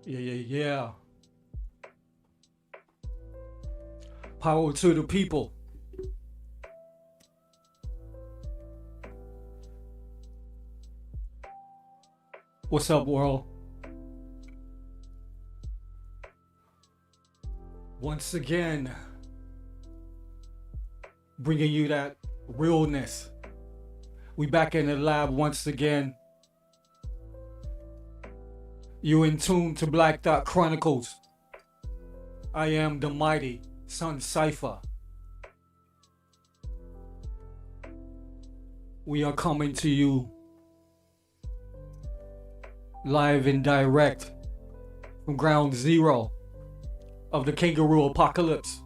Yeah, yeah, yeah. Power to the people. What's up, world? Once again, bringing you that realness. We back in the lab once again. You in tune to Black Dot Chronicles. I am the mighty Sun Cipher. We are coming to you live and direct from ground zero of the kangaroo apocalypse.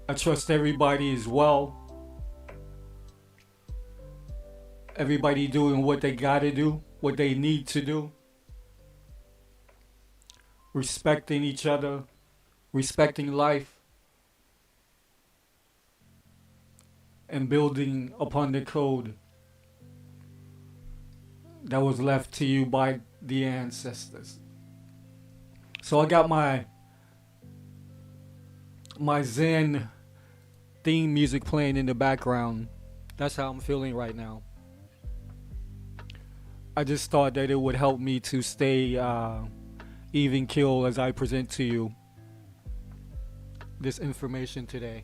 I trust everybody is well. Everybody doing what they gotta do, what they need to do. Respecting each other, respecting life, and building upon the code that was left to you by the ancestors. So I got my Zen theme music playing in the background. That's how I'm feeling right now. I just thought that it would help me to stay even keel as I present to you this information today.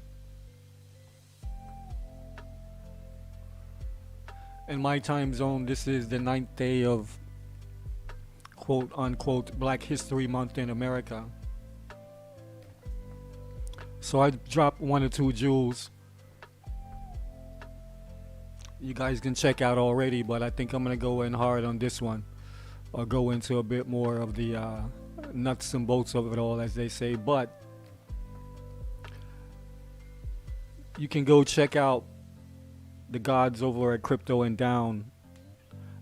In my time zone, this is the 9th day of quote unquote Black History Month in America. So I dropped 1 or 2 jewels. You guys can check out already, but I think I'm gonna go in hard on this one, or go into a bit more of the nuts and bolts of it all, as they say. But you can go check out the gods over at Crypto and Down,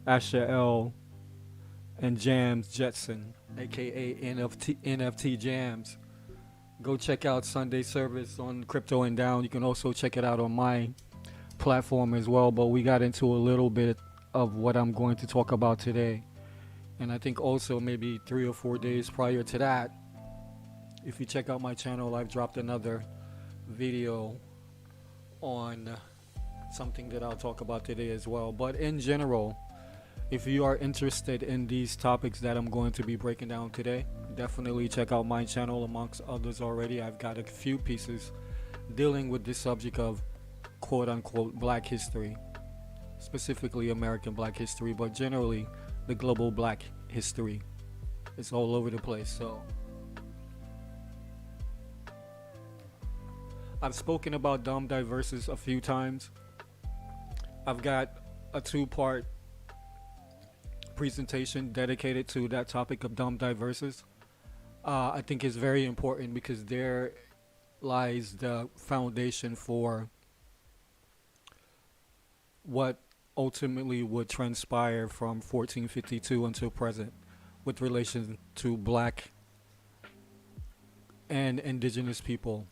Asha L and Jams Jetson, aka NFT Jams. Go check out Sunday service on Crypto and Down. You can also check it out on my platform as well. But we got into a little bit of what I'm going to talk about today. And I think also maybe 3 or 4 days prior to that, if you check out my channel, I've dropped another video on something that I'll talk about today as well. But in general, if you are interested in these topics that I'm going to be breaking down today, definitely check out my channel. Amongst others already, I've got a few pieces dealing with this subject of quote unquote Black history, specifically American Black history, but generally the global Black history. It's all over the place. So I've spoken about dumb diverses a few times. I've got a 2-part presentation dedicated to that topic of dumb diverses. I think it's very important because there lies the foundation for what ultimately would transpire from 1452 until present with relation to Black and indigenous people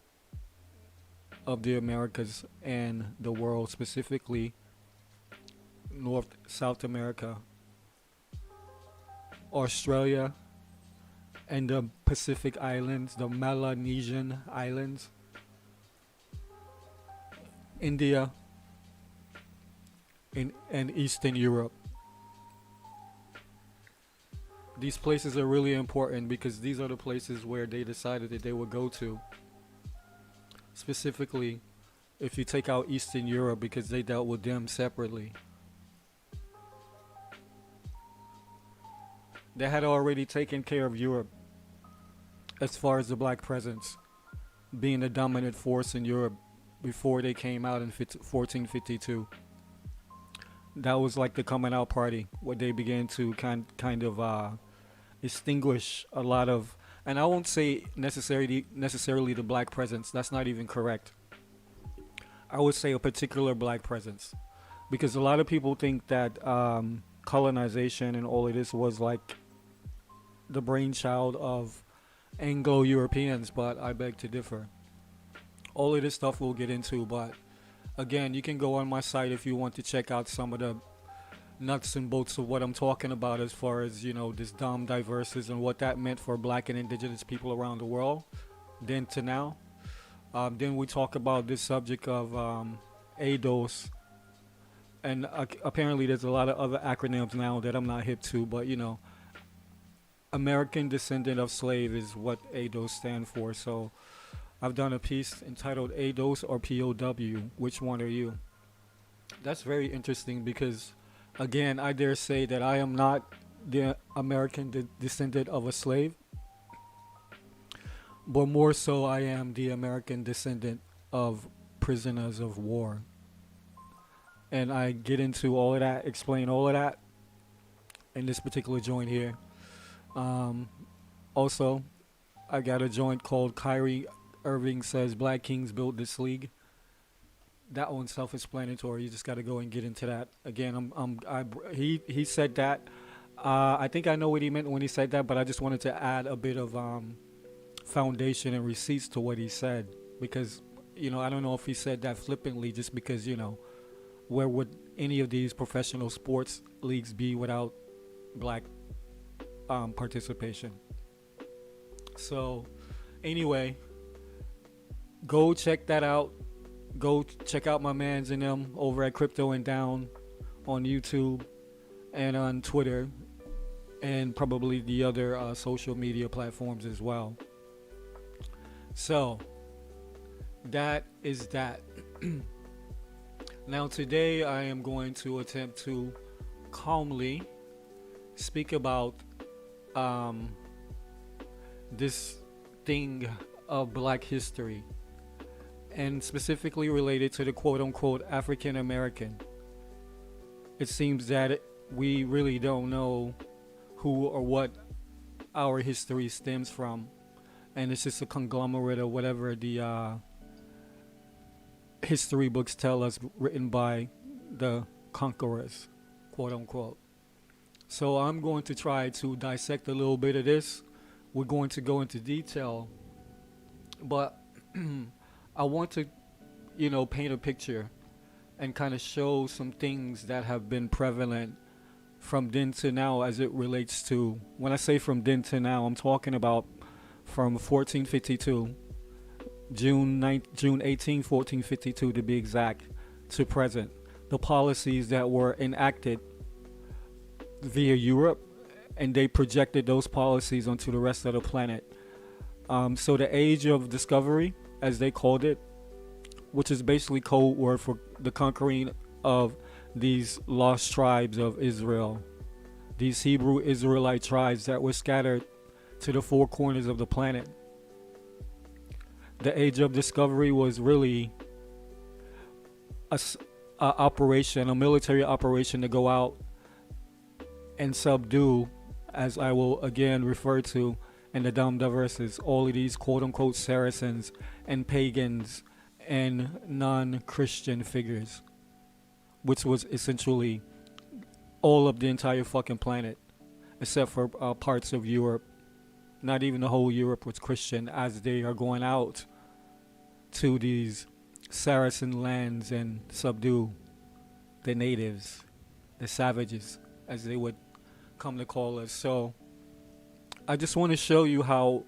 of the Americas and the world, specifically North, South America, Australia, and the Pacific Islands, the Melanesian Islands, India, and Eastern Europe. These places are really important because these are the places where they decided that they would go to. Specifically, if you take out Eastern Europe, because they dealt with them separately. They had already taken care of Europe as far as the Black presence being the dominant force in Europe before they came out in 1452. That was like the coming out party, where they began to kind of extinguish a lot of, and I won't say necessarily the Black presence. That's not even correct. I would say a particular Black presence, because a lot of people think that colonization and all of this was like the brainchild of Anglo-Europeans, but I beg to differ. All of this stuff we'll get into, but Again, you can go on my site if you want to check out some of the nuts and bolts of what I'm talking about as far as, this Dom diverses and what that meant for black and indigenous people around the world then to now. Then we talk about this subject of ADOS, and apparently there's a lot of other acronyms now that I'm not hip to, but American Descendant of Slave is what ADOS stand for. So I've done a piece entitled ADOS or POW, which one are you? That's very interesting because, again, I dare say that I am not the American descendant of a slave, but more so I am the American descendant of prisoners of war. And I get into all of that, explain all of that in this particular joint here. Also, I got a joint called Kyrie Irving Says Black Kings Built This League. That one's self-explanatory. You just got to go and get into that. Again, he said that. I think I know what he meant when he said that, but I just wanted to add a bit of foundation and receipts to what he said, because I don't know if he said that flippantly, just because where would any of these professional sports leagues be without black participation? So anyway, go check that out. Go check out my mans and them over at Crypto and Down on YouTube and on Twitter and probably the other social media platforms as well. So that is that. Now today I am going to attempt to calmly speak about this thing of black history, and specifically related to the quote-unquote African American. It seems that we really don't know who or what our history stems from, and it's just a conglomerate of whatever the history books tell us, written by the conquerors, quote-unquote. So I'm going to try to dissect a little bit of this. We're going to go into detail, but I want to, paint a picture and kind of show some things that have been prevalent from then to now as it relates to, when I say from then to now, I'm talking about from 1452, June 18, 1452 to be exact, to present. The policies that were enacted via Europe, and they projected those policies onto the rest of the planet. So the age of discovery, as they called it, which is basically code word for the conquering of these lost tribes of Israel, these Hebrew Israelite tribes that were scattered to the four corners of the planet. The age of discovery was really a military operation to go out and subdue, as I will again refer to in the Dom Diverses, all of these quote-unquote Saracens and pagans and non-Christian figures, which was essentially all of the entire fucking planet, except for parts of Europe. Not even the whole Europe was Christian, as they are going out to these Saracen lands and subdue the natives, the savages, as they would come to call us. So I just want to show you how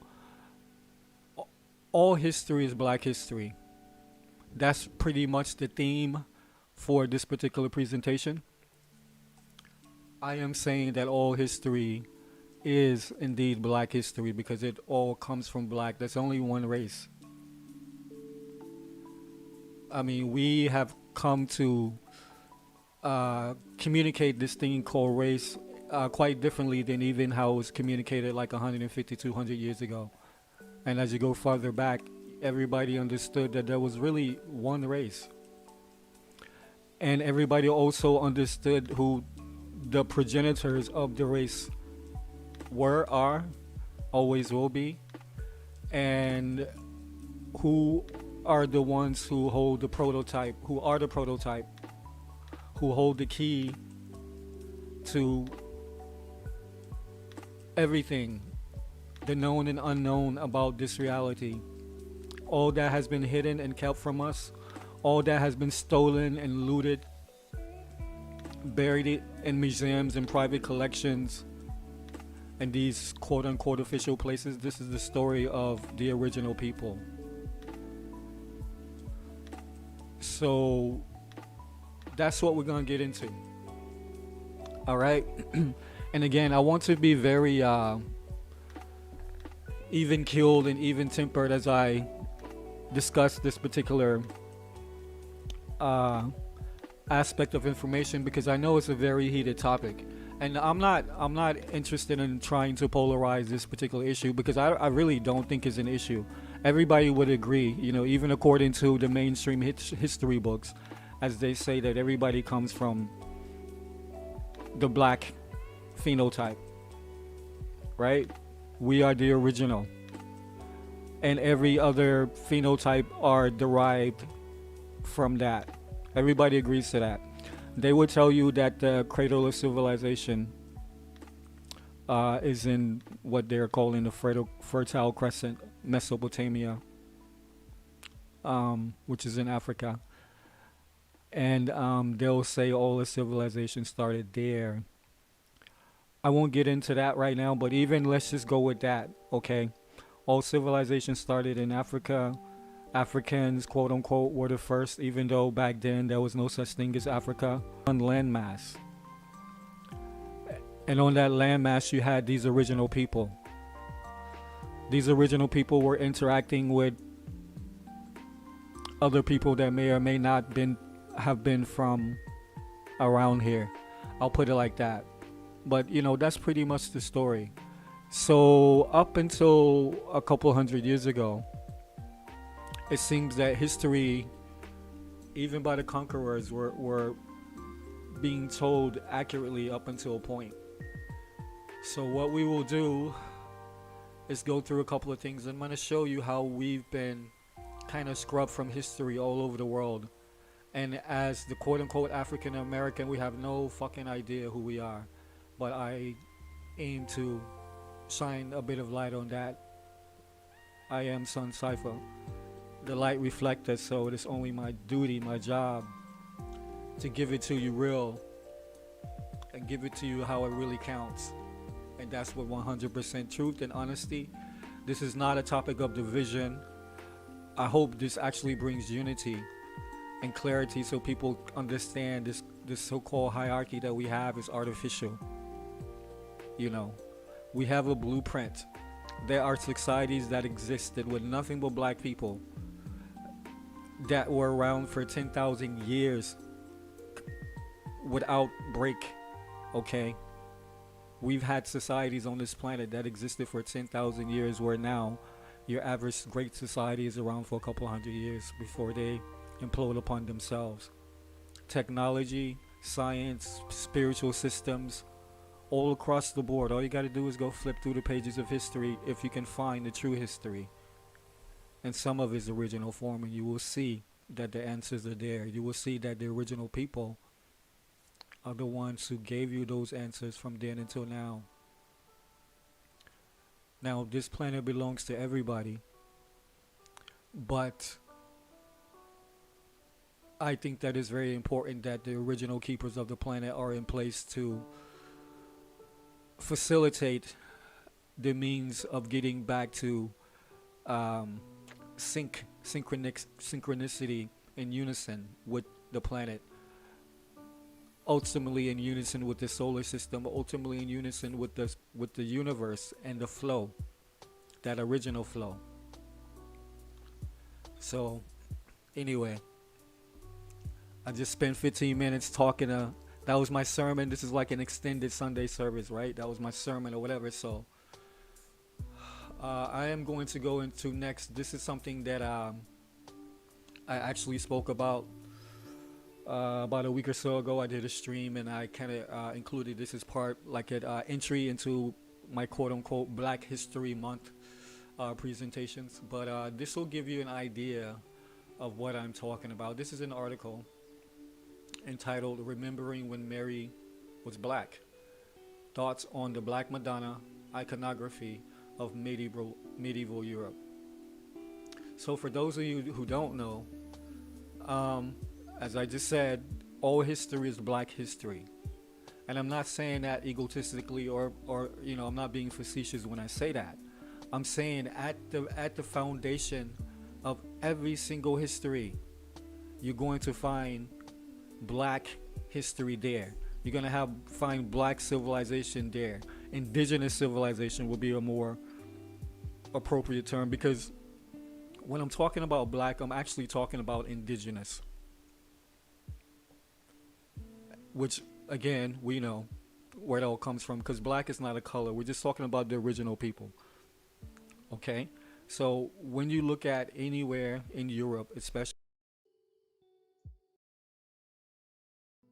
all history is black history. That's pretty much the theme for this particular presentation. I am saying that all history is indeed black history because it all comes from black. There's only one race. I mean, we have come to communicate this thing called race quite differently than even how it was communicated like 150, 200 years ago. And as you go farther back, everybody understood that there was really one race. And everybody also understood who the progenitors of the race were, are, always will be, and who are the ones who hold the prototype, who are the prototype, who hold the key to everything, the known and unknown about this reality. All that has been hidden and kept from us, All that has been stolen and looted, buried it in museums and private collections and these quote unquote official places. This is the story of the original people. So that's what we're going to get into. All right. And again, I want to be very even keeled and even tempered as I discuss this particular aspect of information, because I know it's a very heated topic, and I'm not interested in trying to polarize this particular issue, because I really don't think it's an issue. Everybody would agree, you know, even according to the mainstream history books, as they say that everybody comes from the black phenotype, right? We are the original, and every other phenotype are derived from that. Everybody agrees to that. They would tell you that the cradle of civilization is in what they're calling the Fertile Crescent, Mesopotamia, which is in Africa. And they'll say all the civilization started there. I won't get into that right now, but even let's just go with that, okay? All civilization started in Africa. Africans, quote unquote, were the first, even though back then there was no such thing as Africa. On landmass. And on that landmass, you had these original people. These original people were interacting with other people that may or may not have been from around here. I'll put it like that. But, you know, that's pretty much the story. So up until a couple hundred years ago, it seems that history, even by the conquerors, were being told accurately up until a point. So what we will do is go through a couple of things. I'm going to show you how we've been kind of scrubbed from history all over the world. And as the quote-unquote African American, we have no fucking idea who we are. But I aim to shine a bit of light on that. I am Sun Cypher, the light reflector, so it is only my duty, my job, to give it to you real and give it to you how it really counts. And that's with 100% truth and honesty. This is not a topic of division. I hope this actually brings unity and clarity so people understand this so-called hierarchy that we have is artificial. You know, we have a blueprint. There are societies that existed with nothing but black people that were around for 10,000 years without break, okay? We've had societies on this planet that existed for 10,000 years, where now your average great society is around for a couple hundred years before they implode upon themselves. Technology, science, spiritual systems, all across the board. All you got to do is go flip through the pages of history if you can find the true history and some of its original form, and you will see that the answers are there. You will see that the original people are the ones who gave you those answers from then until now. Now, this planet belongs to everybody, but I think that it's very important that the original keepers of the planet are in place to facilitate the means of getting back to synchronicity in unison with the planet, ultimately in unison with the solar system, ultimately in unison with the universe and the flow, that original flow. So anyway, I just spent 15 minutes talking. That was my sermon. This is like an extended Sunday service, right? That was my sermon or whatever. So I am going to go into next. This is something that I actually spoke about a week or so ago. I did a stream and I kind of included this as part, like an entry into my quote-unquote Black History Month presentations. But this will give you an idea of what I'm talking about. This is an article entitled "Remembering When Mary Was Black: Thoughts on the Black Madonna Iconography of Medieval Europe." So for those of you who don't know, Um, as I just said, all history is black history. And I'm not saying that egotistically or I'm not being facetious when I say that. I'm saying at the foundation of every single history, you're going to find black history there. You're gonna find black civilization there. Indigenous civilization would be a more appropriate term, because when I'm talking about black, I'm actually talking about indigenous, which again we know where it all comes from, because black is not a color. We're just talking about the original people. Okay, so when you look at anywhere in Europe, especially,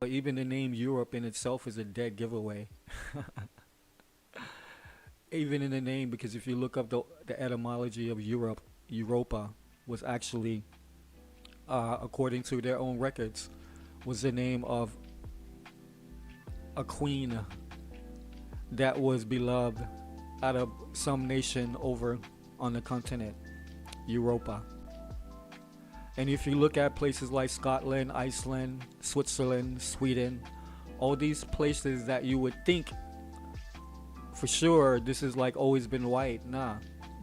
even the name Europe in itself is a dead giveaway. Even in the name, because if you look up the etymology of Europe, Europa was actually, according to their own records, was the name of a queen that was beloved out of some nation over on the continent, Europa. And if you look at places like Scotland, Iceland, Switzerland, Sweden, all these places that you would think for sure this is like always been white. Nah,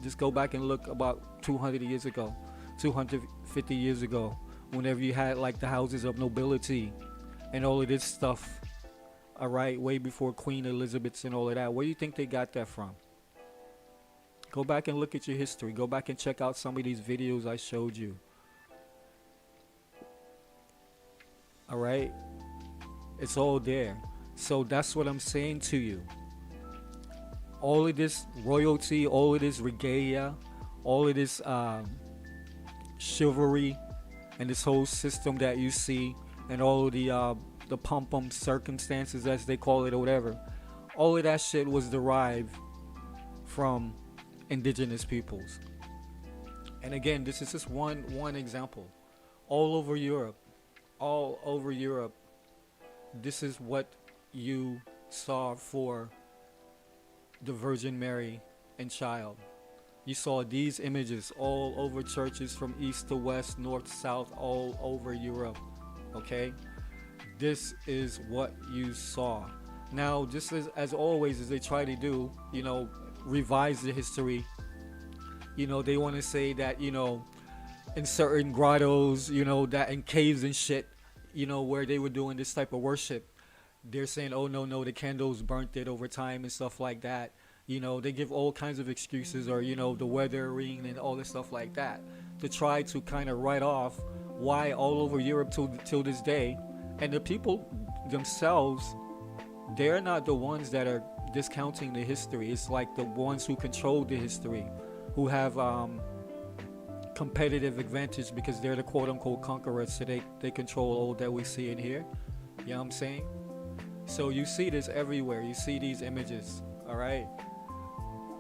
just go back and look about 200 years ago, 250 years ago, whenever you had like the houses of nobility and all of this stuff. All right, way before Queen Elizabeth and all of that. Where do you think they got that from? Go back and look at your history. Go back and check out some of these videos I showed you. All right, it's all there. So that's what I'm saying to you. All of this royalty, all of this regalia, all of this chivalry, and this whole system that you see, and all of the pum circumstances, as they call it, or whatever, all of that shit was derived from indigenous peoples. And again, this is just one example. All over Europe, this is what you saw for the Virgin Mary and child. You saw these images all over churches from east to west, north to south, all over Europe. Okay, this is what you saw. Now, just as always, as they try to do, revise the history. They want to say that, in certain grottos, that in caves and shit, where they were doing this type of worship, they're saying, oh no, the candles burnt it over time and stuff like that. They give all kinds of excuses, or the weathering and all this stuff like that, to try to kind of write off why all over Europe till this day. And the people themselves, they're not the ones that are discounting the history. It's like the ones who control the history, who have competitive advantage, because they're the quote-unquote conquerors, so they control all that we see in here. You know what I'm saying? So you see this everywhere. You see these images, all right?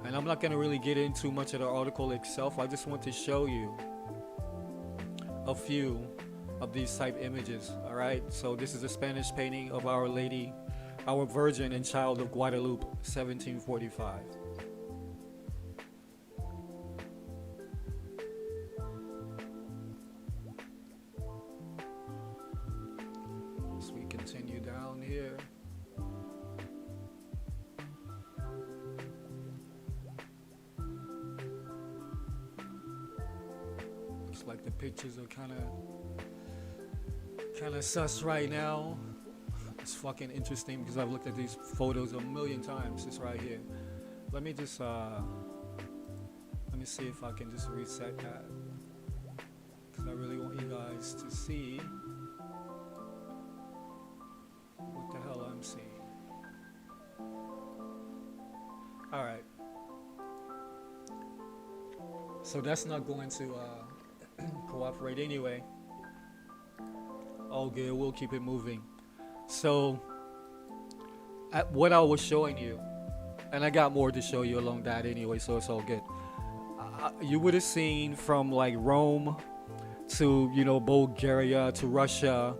And I'm not going to really get into much of the article itself. I just want to show you a few of these type images, all right? So this is a Spanish painting of Our Lady, our Virgin and Child of Guadalupe, 1745. As we continue down here, looks like the pictures are kind of sus right now. It's fucking interesting because I've looked at these photos a million times. It's right here. Let me just let me see if I can just reset that, because I really want you guys to see what the hell I'm seeing. All right. So that's not going to cooperate anyway. All good. We'll keep it moving. So, what I was showing you, and I got more to show you along that anyway, so it's all good. You would have seen from like Rome to, Bulgaria to Russia,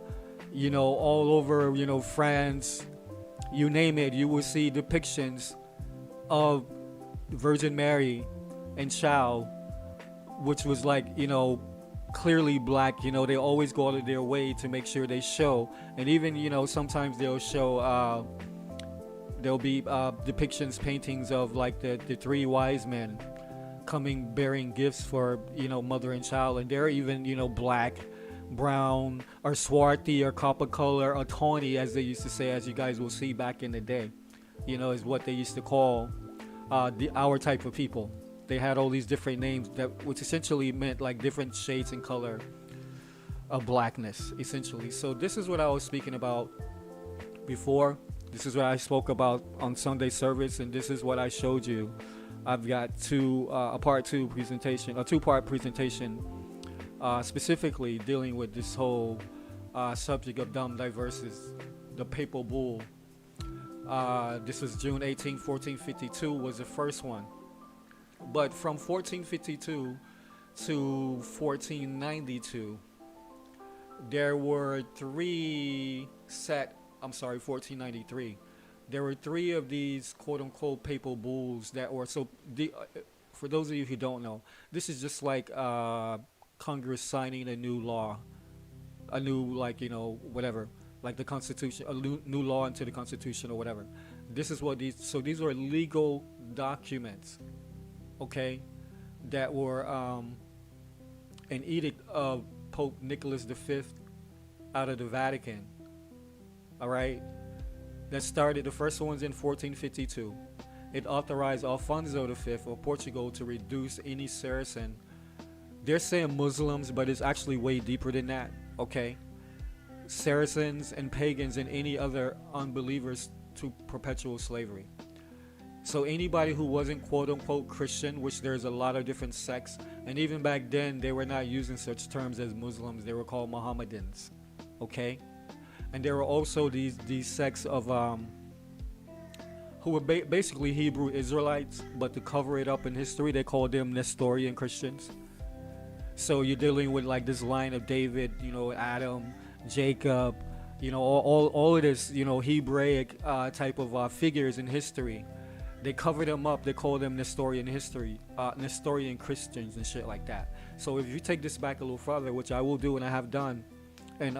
all over, France, you name it, you will see depictions of Virgin Mary and Child, which was like, clearly black. You know, they always go out of their way to make sure they show, and even sometimes they'll show. There'll be depictions, paintings of like the three wise men coming bearing gifts for mother and child, and they're even black, brown, or swarthy, or copper color, or tawny, as they used to say, as you guys will see back in the day. Is what they used to call our type of people. They had all these different names that, which essentially meant like different shades and color of blackness, essentially. So this is what I was speaking about before. This is what I spoke about on Sunday service, and this is what I showed you. I've got a part two presentation, a two-part presentation, specifically dealing with this whole subject of dumb diverses, the papal bull. This was June 18, 1452 was the first one. But from 1452 to 1492, there were 1493. There were three of these quote-unquote papal bulls that were for those of you who don't know, this is just like Congress signing a new law, a new whatever, like the Constitution, a new law into the Constitution or whatever. This is what these were legal documents, okay, that were an edict of Pope Nicholas V out of the Vatican. All right, that started, the first one's in 1452. It authorized Alfonso V of Portugal to reduce any Saracen. They're saying Muslims, but it's actually way deeper than that, okay? Saracens and pagans and any other unbelievers to perpetual slavery. So anybody who wasn't quote-unquote Christian, which there's a lot of different sects, and even back then they were not using such terms as Muslims, they were called Mohammedans, okay? And there were also these sects of who were basically Hebrew Israelites, but to cover it up in history, they called them Nestorian Christians. So you're dealing with like this line of David, Adam, Jacob, all of this, Hebraic type of figures in history. They cover them up. They call them Nestorian Christians and shit like that. So if you take this back a little further, which I will do and I have done in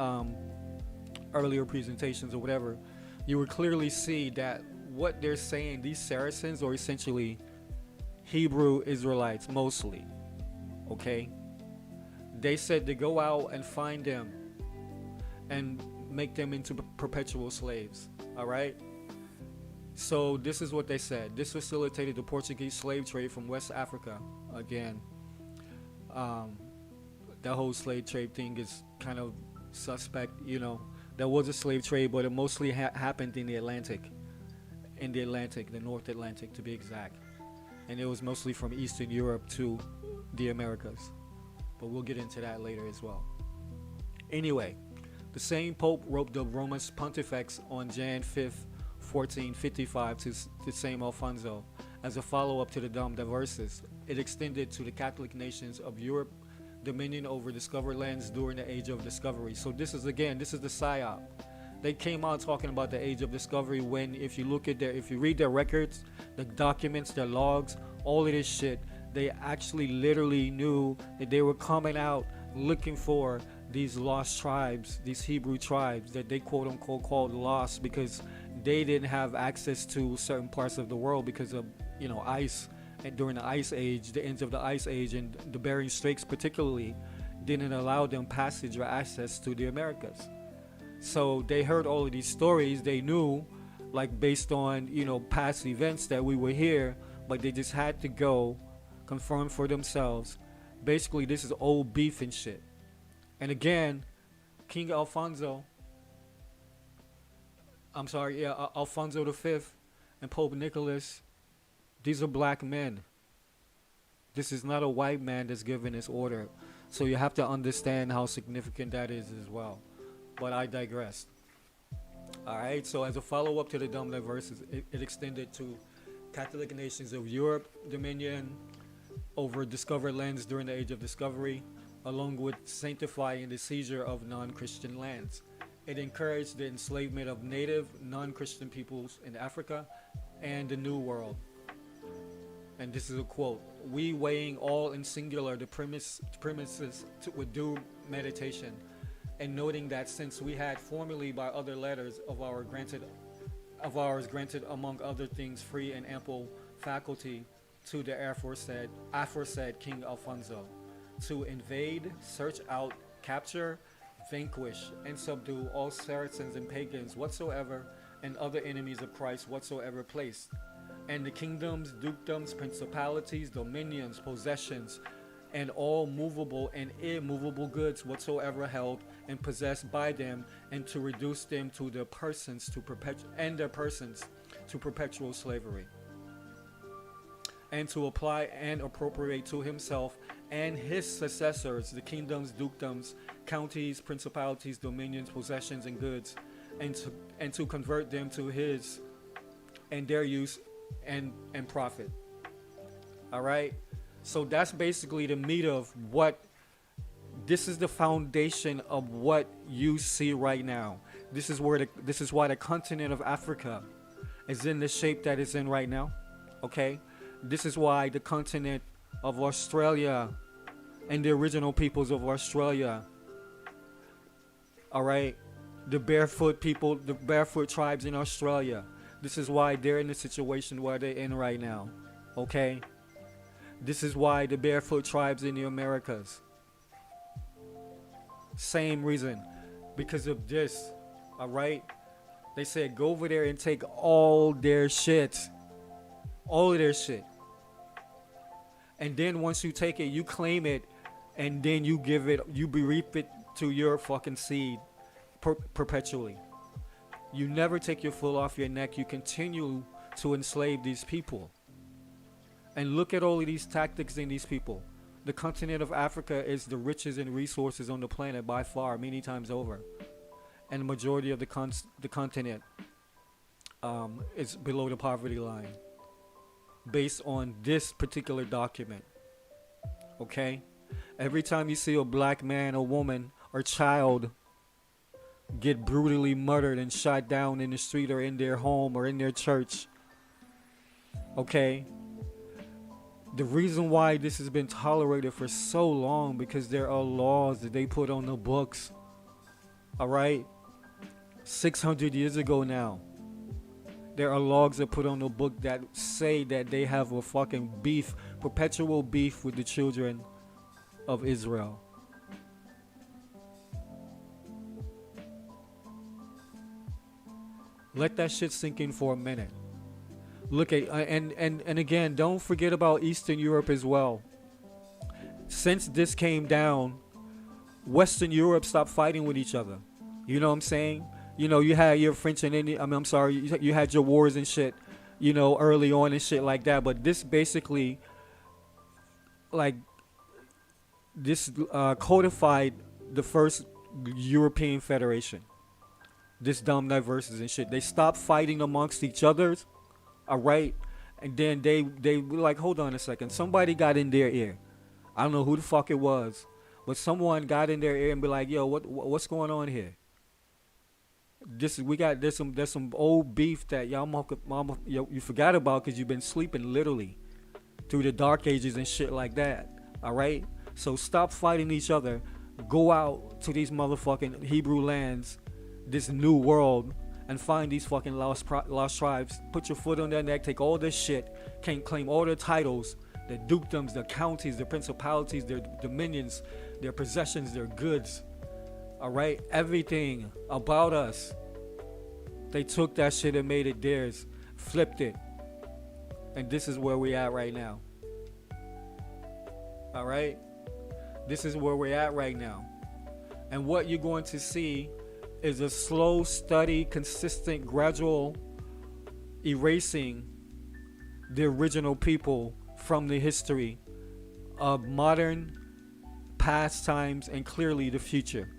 earlier presentations or whatever, you would clearly see that what they're saying, these Saracens are essentially Hebrew Israelites mostly, okay? They said to go out and find them and make them into perpetual slaves, all right? So this is what they said. This facilitated the Portuguese slave trade from West Africa. Again, that whole slave trade thing is kind of suspect, There was a slave trade, but it mostly happened in the Atlantic. The North Atlantic to be exact. And it was mostly from Eastern Europe to the Americas. But we'll get into that later as well. Anyway, the same Pope wrote the Roman Pontifex on Jan 5th, 1455 to the same Alfonso as a follow-up to the Dom Diverses. It extended to the Catholic nations of Europe, dominion over discovered lands during the Age of Discovery. So this is the PSYOP. They came out talking about the Age of Discovery when, if you read their records, the documents, their logs, all of this shit, they actually literally knew that they were coming out looking for these lost tribes, these Hebrew tribes that they quote unquote called lost because they didn't have access to certain parts of the world because of ice, and during the Ice Age, the ends of the Ice Age, and the Bering Straits particularly didn't allow them passage or access to the Americas. So they heard all of these stories. They knew, like based on past events, that we were here, but they just had to go confirm for themselves. Basically, this is old beef and shit. And again, King Alfonso V and Pope Nicholas, these are black men. This is not a white man that's giving this order. So you have to understand how significant that is as well. But I digress. Alright, so as a follow-up to the Dom Diverses, it extended to Catholic nations of Europe, dominion over discovered lands during the Age of Discovery, along with sanctifying the seizure of non-Christian lands. It encouraged the enslavement of native non-Christian peoples in Africa and the New World. And this is a quote: we weighing all in singular the premises with due meditation, and noting that since we had formerly by other letters of ours granted among other things free and ample faculty to the aforesaid King Alfonso, to invade, search out, capture, vanquish, and subdue all Saracens and pagans whatsoever, and other enemies of Christ whatsoever placed, and the kingdoms, dukedoms, principalities, dominions, possessions, and all movable and immovable goods whatsoever held and possessed by them, and to reduce them to their persons to perpetual slavery, and to apply and appropriate to himself and his successors the kingdoms, dukedoms, counties, principalities, dominions, possessions, and goods, and to convert them to his and their use and profit. All right, so that's basically the meat of what. This is the foundation of what you see right now. This is why the continent of Africa is in the shape that it's in right now. Okay, this is why the continent of Australia and the original peoples of Australia, all right, the barefoot people, the barefoot tribes in Australia, this is why they're in the situation where they're in right now. Okay, this is why the barefoot tribes in the Americas, same reason, because of this. All right, they said go over there and take all their shit, all of their shit, and then once you take it, you claim it, and then you give it, you bereap it to your fucking seed perpetually. You never take your foot off your neck. You continue to enslave these people. And look at all of these tactics in these people. The continent of Africa is the richest in resources on the planet by far, many times over. And the majority of the continent is below the poverty line, based on this particular document. Okay? Every time you see a black man, or woman, or child get brutally murdered and shot down in the street or in their home or in their church, okay, the reason why this has been tolerated for so long, because there are laws that they put on the books, all right, 600 years ago now. There are laws that put on the book that say that they have a fucking beef, perpetual beef with the children of Israel. Let that shit sink in for a minute. Look at and again, don't forget about Eastern Europe as well. Since this came down, Western Europe stopped fighting with each other. You know what I'm saying? You know, you had your French and Indian, I'm sorry, you had your wars and shit, you know, early on and shit like that. But this basically, like, this codified the first European Federation. This dumb diverses and shit. They stopped fighting amongst each other, all right? And then they were like, hold on a second. Somebody got in their ear. I don't know who the fuck it was, but someone got in their ear and be like, yo, what's going on here? There's some old beef that y'all you forgot about because you've been sleeping literally through the dark ages and shit like that. All right, so stop fighting each other. Go out to these motherfucking Hebrew lands, this new world, and find these fucking lost tribes. Put your foot on their neck. Take all this shit. Can claim all their titles, their dukedoms, their counties, their principalities, their dominions, their possessions, their goods. All right, everything about us. They took that shit and made it theirs, flipped it, and this is where we at right now. All right, this is where we're at right now, and what you're going to see is a slow, steady, consistent, gradual erasing the original people from the history of modern, past times, and clearly the future.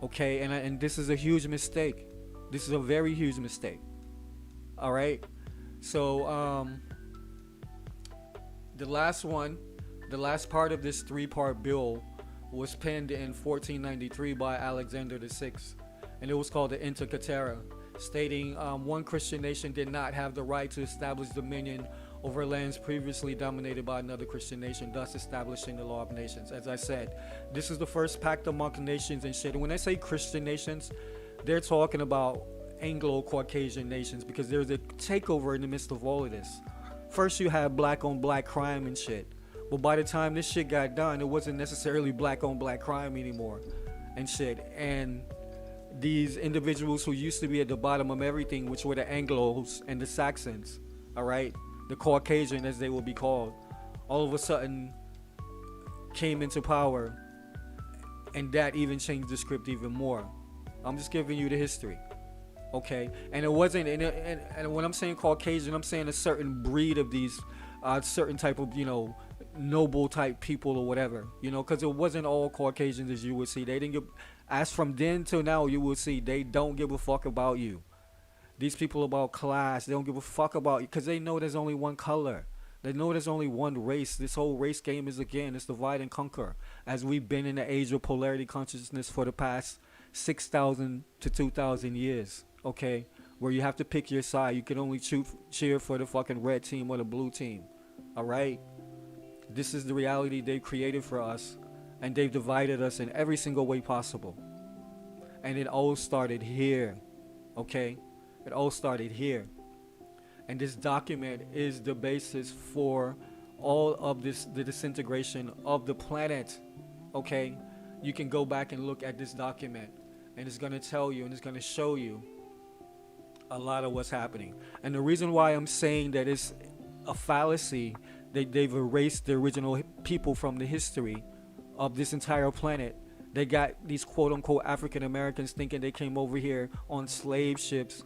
Okay, and this is a huge mistake. This is a very huge mistake. All right, so the last part of this 3-part bill was penned in 1493 by Alexander VI, and it was called the Inter Caetera, stating one Christian nation did not have the right to establish dominion over lands previously dominated by another Christian nation, thus establishing the law of nations. As I said, this is the first pact among nations and shit. And when I say Christian nations, they're talking about Anglo-Caucasian nations, because there's a takeover in the midst of all of this. First you had black on black crime and shit, but by the time this shit got done, it wasn't necessarily black on black crime anymore and shit. And these individuals who used to be at the bottom of everything, which were the Anglos and the Saxons, all right, the Caucasian as they will be called, all of a sudden came into power, and that even changed the script even more. I'm just giving you the history, okay? And it wasn't, and when I'm saying Caucasian, I'm saying a certain breed of these, certain type of, noble type people or whatever, because it wasn't all Caucasians as you would see. They didn't give, as from then till now, you will see they don't give a fuck about you. These people about class, they don't give a fuck about you, because they know there's only one color. They know there's only one race. This whole race game is, again, it's divide and conquer, as we've been in the age of polarity consciousness for the past 6,000 to 2,000 years, okay? Where you have to pick your side. You can only cheer for the fucking red team or the blue team, all right? This is the reality they've created for us, and they've divided us in every single way possible. And it all started here, okay? It all started here. And this document is the basis for all of this, the disintegration of the planet, okay? You can go back and look at this document, and it's going to tell you and it's going to show you a lot of what's happening. And the reason why I'm saying that it's a fallacy, they've erased the original people from the history of this entire planet. They got these quote-unquote African Americans thinking they came over here on slave ships,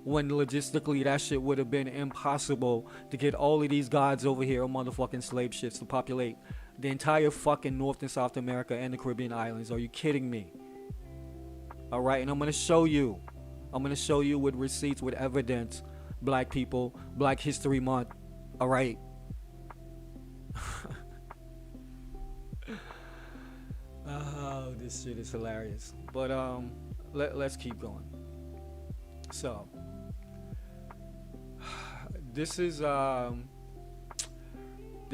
when logistically that shit would have been impossible to get all of these gods over here on motherfucking slave ships to populate the entire fucking North and South America and the Caribbean islands. Are you kidding me? All right, and I'm gonna show you. I'm gonna show you with receipts, with evidence. Black people, Black History Month. All right. Oh, this shit is hilarious. But let's keep going. So, this is the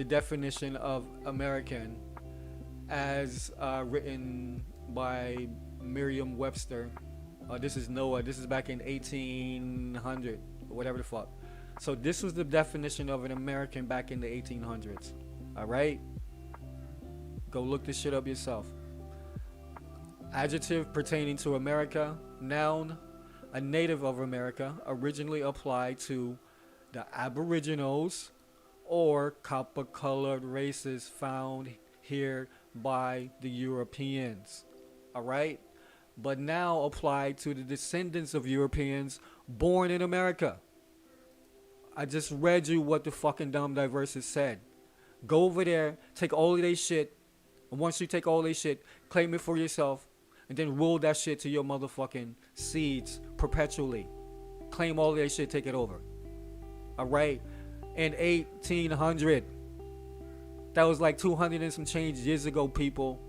definition of American as written by Merriam-Webster. This is Noah. This is back in 1800, or whatever the fuck. So this was the definition of an American back in the 1800s. All right? Go look this shit up yourself. Adjective pertaining to America. Noun, a native of America, originally applied to the Aboriginals or copper-colored races found here by the Europeans. All right? But now applied to the descendants of Europeans born in America. I just read you what the fucking dumb diverses said. Go over there, take all of their shit, and once you take all their shit, claim it for yourself, and then rule that shit to your motherfucking seeds perpetually. Claim all of their shit, take it over. Alright? In 1800, that was like 200 and some change years ago, people.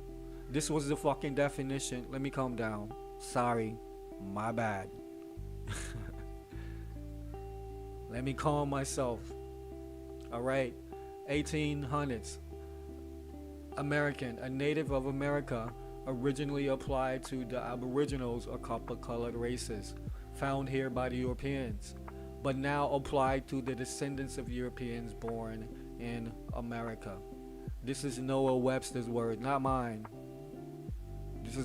This was the fucking definition. Let me calm down. Sorry. My bad. Let me calm myself. Alright? 1800s. American, a native of America, originally applied to the Aboriginals or copper-colored races found here by the Europeans, but now applied to the descendants of Europeans born in America. This is Noah Webster's word, not mine.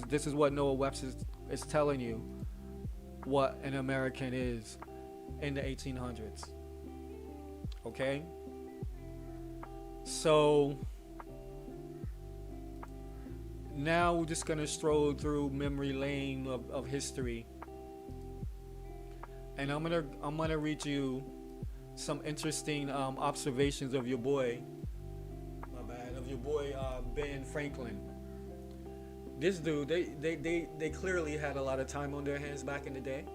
This is what Noah Webster is telling you what an American is in the 1800s. Okay? So now we're just gonna stroll through memory lane of history, and I'm gonna read you some interesting observations of your boy. Of your boy Ben Franklin. This dude, they clearly had a lot of time on their hands back in the day,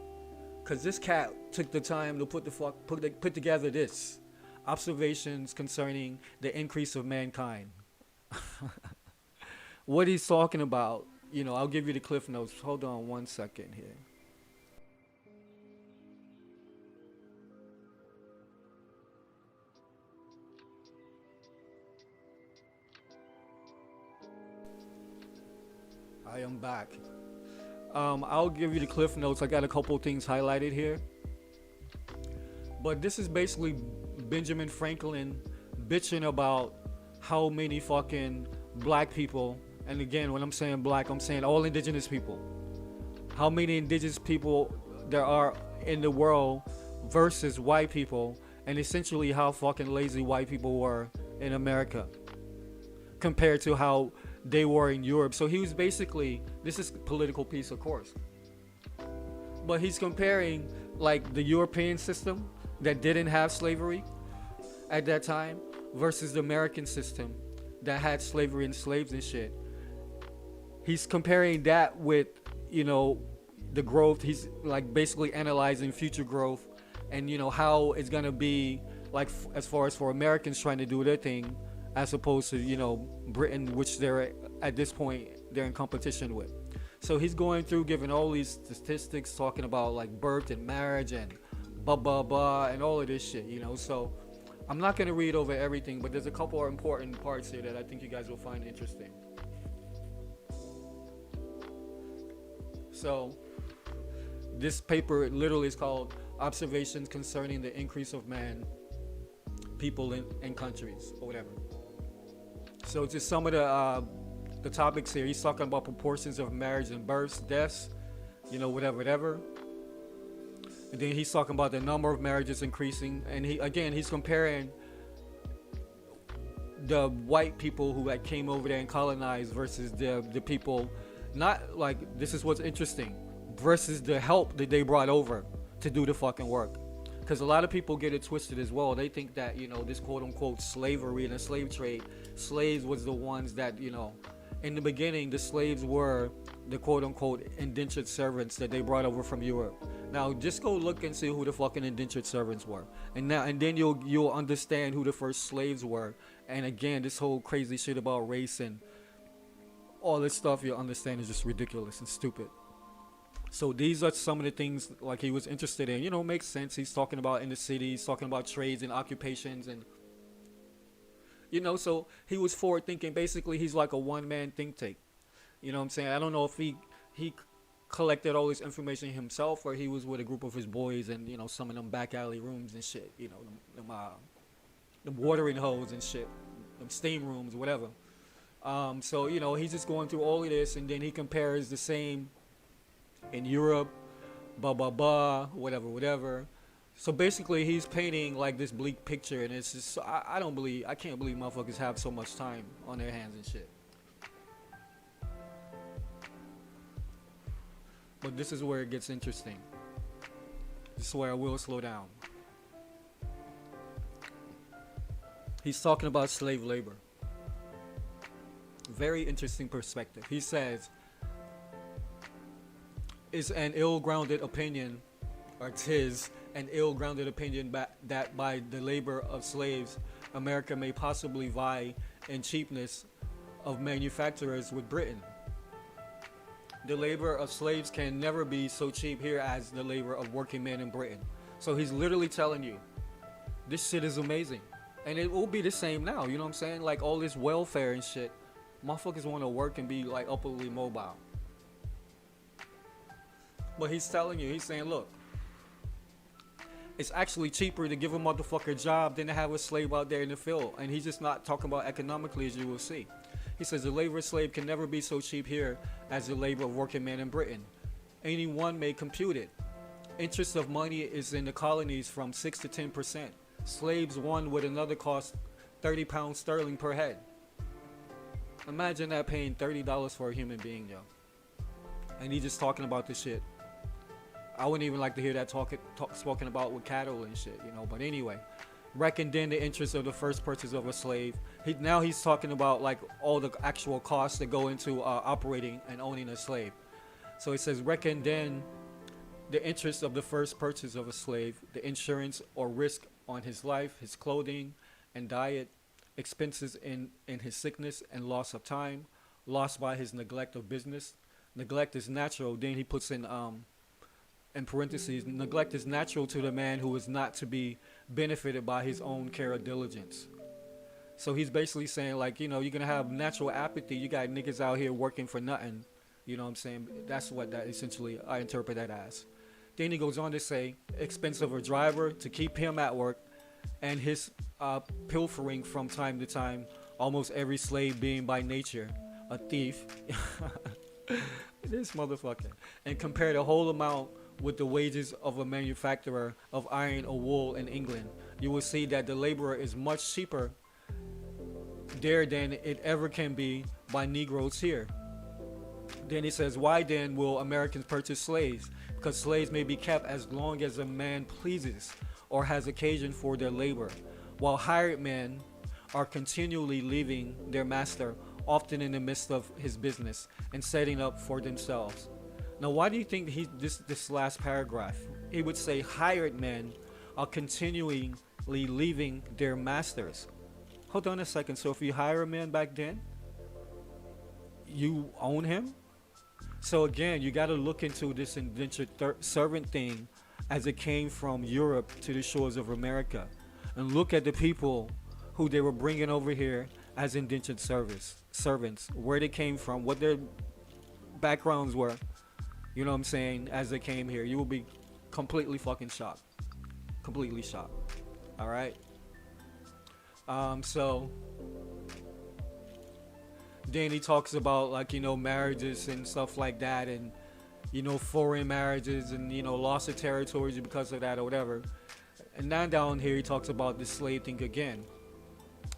cause this cat took the time to put together this observations concerning the increase of mankind. What he's talking about, I'll give you the cliff notes. Hold on one second here. I am back. I'll give you the cliff notes. I got a couple things highlighted here. But this is basically Benjamin Franklin bitching about how many fucking black people, and again, when I'm saying black, I'm saying all indigenous people, how many indigenous people there are in the world versus white people, and essentially how fucking lazy white people were in America compared to how they were in Europe. So he was basically, this is political piece, of course, but he's comparing like the European system that didn't have slavery at that time versus the American system that had slavery and slaves and shit. He's comparing that with, you know, the growth. He's like basically analyzing future growth and, you know, how it's gonna be like as far as for Americans trying to do their thing as opposed to, you know, Britain, which they're at this point they're in competition with. So he's going through giving all these statistics, talking about like birth and marriage and blah blah blah and all of this shit, you know. So I'm not gonna read over everything, but there's a couple of important parts here that I think you guys will find interesting. So this paper literally is called Observations Concerning the Increase of Man, People and Countries, or whatever. So just some of the topics here. He's talking about proportions of marriage and births, deaths, you know, whatever. And then he's talking about the number of marriages increasing, and he's comparing the white people who had came over there and colonized versus the people, not like, this is what's interesting, versus the help that they brought over to do the fucking work. Because a lot of people get it twisted as well. They think that, you know, this quote unquote slavery and the slave trade, slaves was the ones that, you know, in the beginning the slaves were the quote unquote indentured servants that they brought over from Europe. Now just go look and see who the fucking indentured servants were, and then you'll understand who the first slaves were. And again, this whole crazy shit about race and all this stuff, you'll understand, is just ridiculous and stupid. So these are some of the things like he was interested in. You know, makes sense. He's talking about in the city, he's talking about trades and occupations, and you know, so he was forward thinking. Basically, he's like a one-man think tank. You know what I'm saying? I don't know if he collected all this information himself, or he was with a group of his boys and, you know, some of them back alley rooms and shit. You know, them watering holes and shit, them steam rooms, whatever. So, you know, he's just going through all of this, and then he compares the same in Europe, blah blah blah, whatever. So basically, he's painting like this bleak picture, and it's just I can't believe motherfuckers have so much time on their hands and shit. But this is where it gets interesting. This is where I will slow down. He's talking about slave labor. Very interesting perspective. He says, it's an ill-grounded opinion, or 'tis an ill-grounded opinion that by the labor of slaves, America may possibly vie in cheapness of manufacturers with Britain. The labor of slaves can never be so cheap here as the labor of working men in Britain. So he's literally telling you, this shit is amazing. And it will be the same now, you know what I'm saying? Like all this welfare and shit. Motherfuckers want to work and be like upwardly mobile. But he's telling you, he's saying, look, it's actually cheaper to give a motherfucker a job than to have a slave out there in the field. And he's just not talking about economically, as you will see. He says the labor of slave can never be so cheap here as the labor of working man in Britain. Anyone may compute it. Interest of money is in the colonies from 6 to 10%. Slaves one would another cost 30 pounds sterling per head. Imagine that, paying $30 for a human being, yo. And he's just talking about this shit. I wouldn't even like to hear that spoken about with cattle and shit, you know. But anyway, reckon then the interest of the first purchase of a slave. Now he's talking about like all the actual costs that go into operating and owning a slave. So it says, reckon then the interest of the first purchase of a slave, the insurance or risk on his life, his clothing and diet, expenses in his sickness and loss of time, loss by his neglect of business. Neglect is natural. Then he puts in parentheses, neglect is natural to the man who is not to be benefited by his own care or diligence. So he's basically saying, like, you know, you're going to have natural apathy. You got niggas out here working for nothing, You know what I'm saying? That's what that essentially I interpret that as. Then he goes on to say, expense of a driver to keep him at work, and his pilfering from time to time, almost every slave being by nature a thief. This motherfucker. And compare the whole amount with the wages of a manufacturer of iron or wool in England, you will see that the laborer is much cheaper there than it ever can be by Negroes here. Then he says, why then will Americans purchase slaves? Because slaves may be kept as long as a man pleases or has occasion for their labor, while hired men are continually leaving their master, often in the midst of his business, and setting up for themselves. Now, why do you think this last paragraph? He would say hired men are continually leaving their masters. Hold on a second. So if you hire a man back then, you own him? So again, you got to look into this indentured servant thing as it came from Europe to the shores of America, and look at the people who they were bringing over here as indentured servants, where they came from, what their backgrounds were. You know what I'm saying? As they came here, you will be completely fucking shocked. Completely shocked. All right. So then he talks about, like, you know, marriages and stuff like that, and, you know, foreign marriages, and, you know, loss of territories because of that or whatever. And now down here he talks about the slave thing again,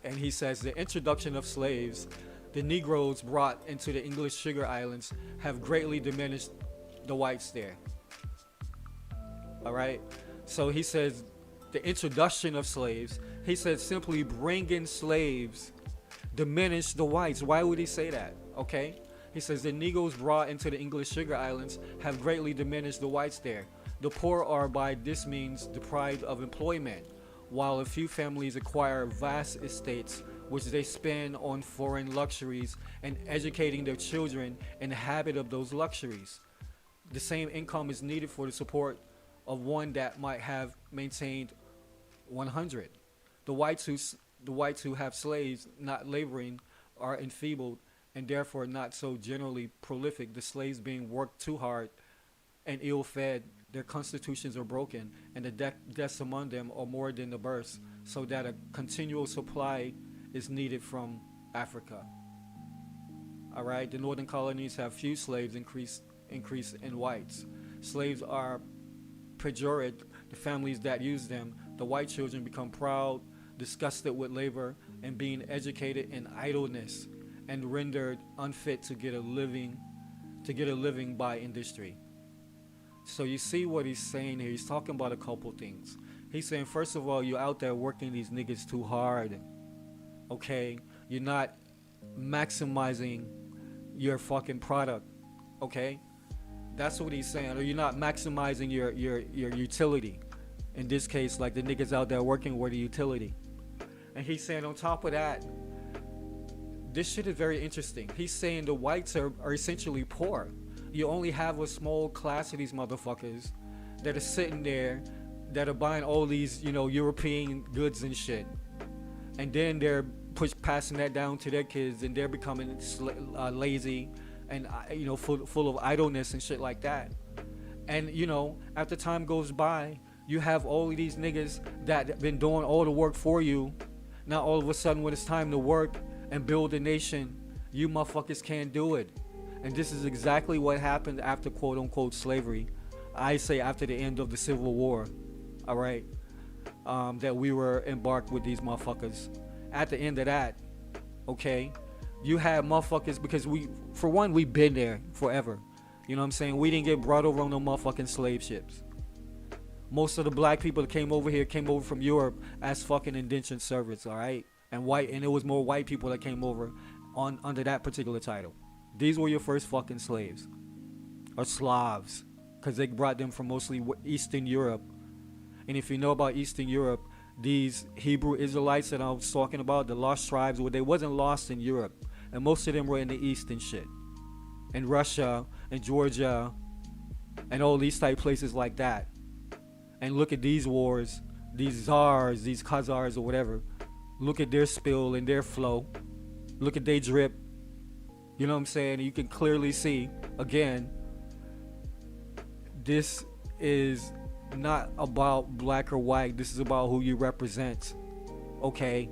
and he says the introduction of slaves, the Negroes brought into the English sugar islands, have greatly diminished the whites there. All right. So he says the introduction of slaves, he said simply bringing slaves diminish the whites. Why would he say that? Okay. He says the Negroes brought into the English sugar islands have greatly diminished the whites there. The poor are by this means deprived of employment, while a few families acquire vast estates which they spend on foreign luxuries and educating their children in the habit of those luxuries. The same income is needed for the support of one that might have maintained 100. The whites who have slaves not laboring are enfeebled and therefore not so generally prolific. The slaves being worked too hard and ill-fed, their constitutions are broken, and the deaths among them are more than the births, so that a continual supply is needed from Africa. All right, the northern colonies have few slaves, increase in whites. Slaves are pejorated, the families that use them. The white children become proud, disgusted with labor, and being educated in idleness, and rendered unfit to get a living by industry. So you see what he's saying here. He's talking about a couple things. He's saying, first of all, you're out there working these niggas too hard. Okay? You're not maximizing your fucking product. Okay? That's what he's saying. Or you're not maximizing your utility. In this case, like the niggas out there working with the utility. And he's saying on top of that, this shit is very interesting. He's saying the whites are essentially poor. You only have a small class of these motherfuckers that are sitting there, that are buying all these, you know, European goods and shit, and then they're passing that down to their kids, and they're becoming lazy and you know, full of idleness and shit like that. And you know, after time goes by, you have all of these niggas that have been doing all the work for you. Now all of a sudden, when it's time to work and build a nation, you motherfuckers can't do it. And this is exactly what happened after quote-unquote slavery. I say after the end of the Civil War, all right, that we were embarked with these motherfuckers. At the end of that, okay, you had motherfuckers, because for one, we've been there forever. You know what I'm saying? We didn't get brought over on no motherfucking slave ships. Most of the black people that came over here came over from Europe as fucking indentured servants, all right? And it was more white people that came over under that particular title. These were your first fucking slaves, or Slavs, because they brought them from mostly Eastern Europe. And if you know about Eastern Europe, these Hebrew Israelites that I was talking about, the lost tribes, they wasn't lost in Europe, and most of them were in the East and shit, in Russia and Georgia and all these type places like that. And look at these wars, these czars, these Khazars or whatever. Look at their spill and their flow. Look at their drip. You know what I'm saying? You can clearly see, again, this is not about black or white. This is about who you represent. Okay?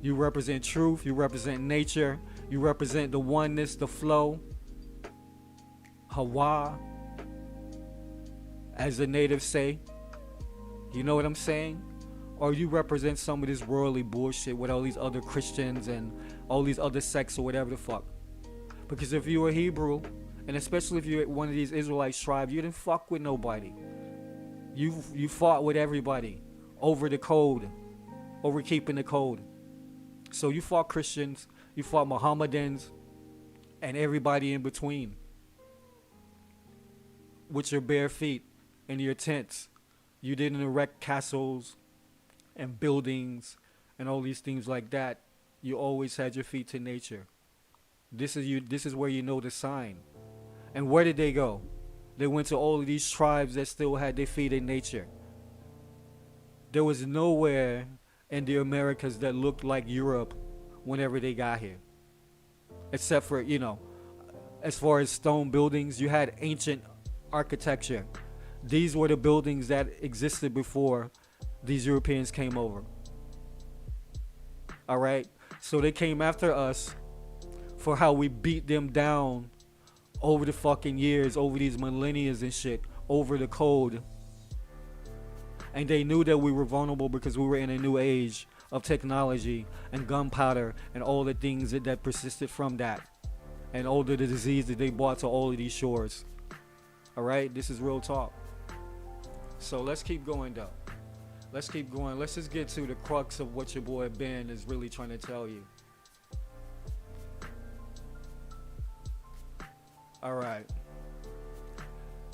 You represent truth. You represent nature. You represent the oneness, the flow. Hawa, as the natives say. You know what I'm saying? Or you represent some of this worldly bullshit with all these other Christians and all these other sects or whatever the fuck. Because if you were Hebrew, and especially if you're one of these Israelite tribes, you didn't fuck with nobody. You fought with everybody over the code, over keeping the code. So you fought Christians, you fought Mohammedans, and everybody in between. With your bare feet in your tents. You didn't erect castles and buildings and all these things like that. You always had your feet to nature. This is where you know the sign. And where did they go? They went to all of these tribes that still had their feet in nature. There was nowhere in the Americas that looked like Europe whenever they got here. Except for, as far as stone buildings, you had ancient architecture. These were the buildings that existed before these Europeans came over. All right? So they came after us for how we beat them down over the fucking years, over these millennia and shit, over the code. And they knew that we were vulnerable because we were in a new age of technology and gunpowder and all the things that persisted from that. And all the disease that they brought to all of these shores. All right? This is real talk. So let's keep going, though. Let's keep going. Let's just get to the crux of what your boy Ben is really trying to tell you. All right.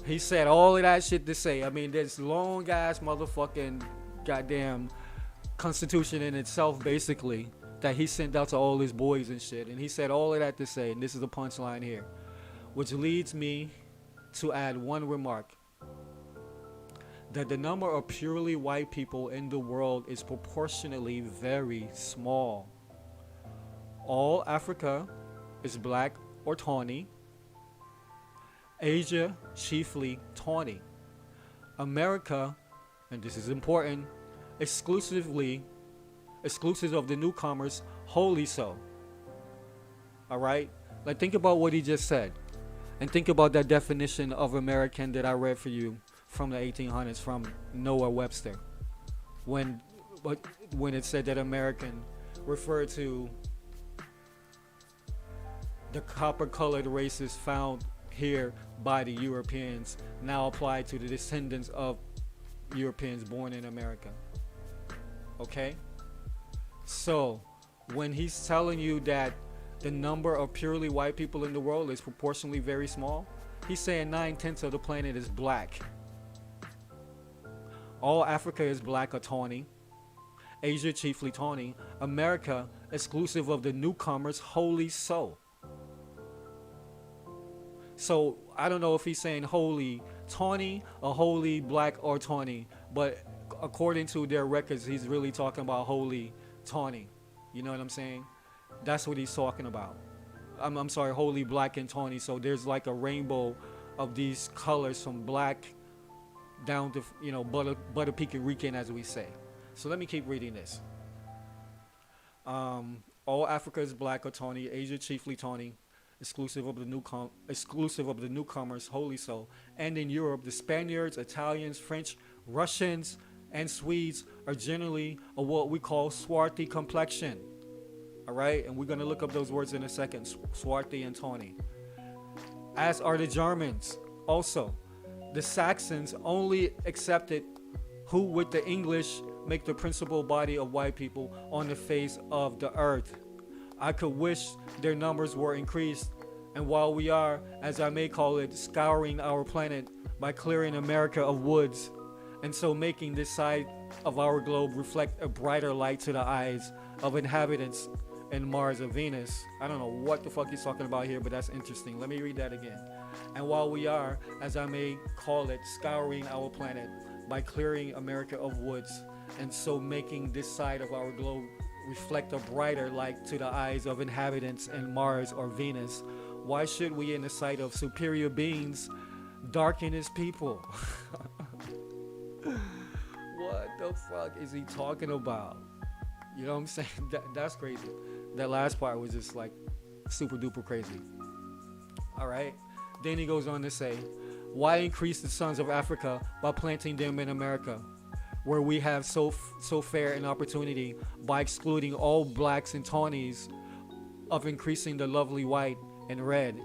He said all of that shit to say. I mean, this long ass motherfucking goddamn constitution in itself, basically, that he sent out to all his boys and shit. And he said all of that to say, and this is the punchline here, which leads me to add one remark. That the number of purely white people in the world is proportionally very small. All Africa is black or tawny. Asia, chiefly tawny. America, and this is important, exclusive of the newcomers, wholly so. All right? Like, think about what he just said. And think about that definition of American that I read for you from the 1800s from Noah Webster. When it said that American referred to the copper-colored races found here by the Europeans, now applied to the descendants of Europeans born in America. Okay? So, when he's telling you that the number of purely white people in the world is proportionally very small, he's saying 9/10 of the planet is black. All Africa is black or tawny. Asia chiefly tawny. America, exclusive of the newcomers, wholly so. So I don't know if he's saying wholly tawny or wholly black or tawny, but according to their records, he's really talking about wholly tawny. You know what I'm saying? That's what he's talking about. I'm sorry, wholly black and tawny. So there's like a rainbow of these colors from black down to, butter pecan Rican, as we say. So let me keep reading this. All Africa is black or tawny. Asia chiefly tawny. Exclusive of the newcomers, wholly so. And in Europe, the Spaniards, Italians, French, Russians, and Swedes are generally of what we call swarthy complexion. All right? And we're going to look up those words in a second, swarthy and tawny. As are the Germans. Also, the Saxons only accepted who with the English make the principal body of white people on the face of the earth. I could wish their numbers were increased, and while we are, as I may call it, scouring our planet by clearing America of woods, and so making this side of our globe reflect a brighter light to the eyes of inhabitants in Mars or Venus. I don't know what the fuck he's talking about here, but that's interesting. Let me read that again. And while we are, as I may call it, scouring our planet by clearing America of woods, and so making this side of our globe reflect a brighter light to the eyes of inhabitants in Mars or Venus, why should we, in the sight of superior beings, darken his people? What the fuck is he talking about? You know what I'm saying? That's crazy. That last part was just like super duper crazy. All right. Then he goes on to say, why increase the sons of Africa by planting them in America, where we have so fair an opportunity by excluding all blacks and tawnies of increasing the lovely white and red?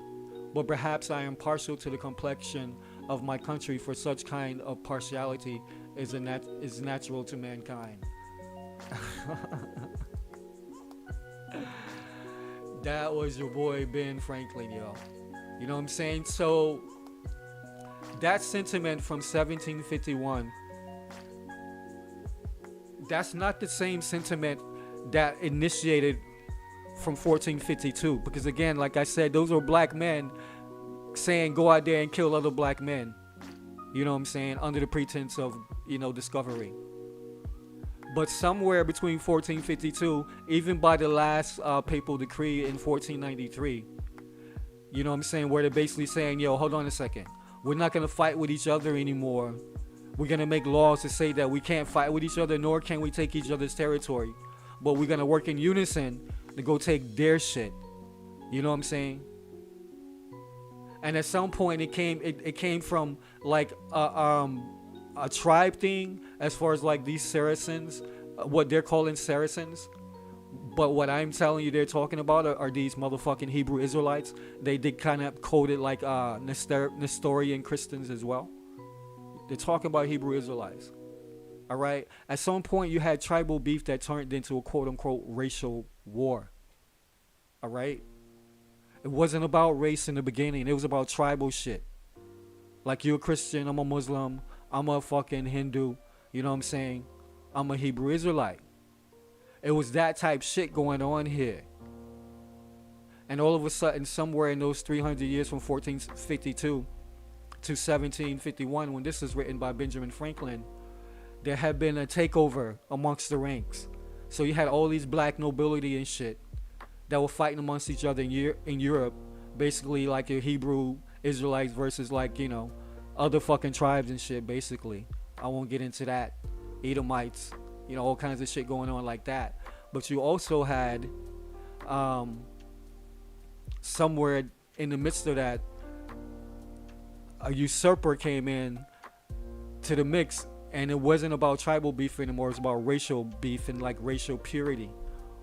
But perhaps I am partial to the complexion of my country, for such kind of partiality is natural to mankind. That was your boy Ben Franklin, yo. You know what I'm saying? So that sentiment from 1751, that's not the same sentiment that initiated from 1452, because again, like I said, those were black men saying go out there and kill other black men, you know what I'm saying, under the pretense of, you know, discovery. But somewhere between 1452, even by the last papal decree in 1493, you know what I'm saying, where they're basically saying, yo, hold on a second, we're not going to fight with each other anymore. We're going to make laws to say that we can't fight with each other, nor can we take each other's territory, but we're going to work in unison to go take their shit. You know what I'm saying? And at some point it came from like a tribe thing, as far as like these Saracens, what they're calling Saracens. But what I'm telling you they're talking about are these motherfucking Hebrew Israelites. They did kind of code it like Nestorian Christians as well. They're talking about Hebrew Israelites. All right. At some point you had tribal beef that turned into a quote unquote racial war. All right. It wasn't about race in the beginning. It was about tribal shit. Like, you're a Christian, I'm a Muslim, I'm a fucking Hindu, you know what I'm saying? I'm a Hebrew Israelite. It was that type shit going on here. And all of a sudden, somewhere in those 300 years from 1452 to 1751, when this is written by Benjamin Franklin, there had been a takeover amongst the ranks. So you had all these black nobility and shit that were fighting amongst each other in Europe, basically like your Hebrew Israelites versus, like, you know, other fucking tribes and shit, basically. I won't get into that. Edomites, you know, all kinds of shit going on like that. But you also had somewhere in the midst of that, a usurper came in to the mix, and it wasn't about tribal beef anymore. It was about racial beef and like racial purity.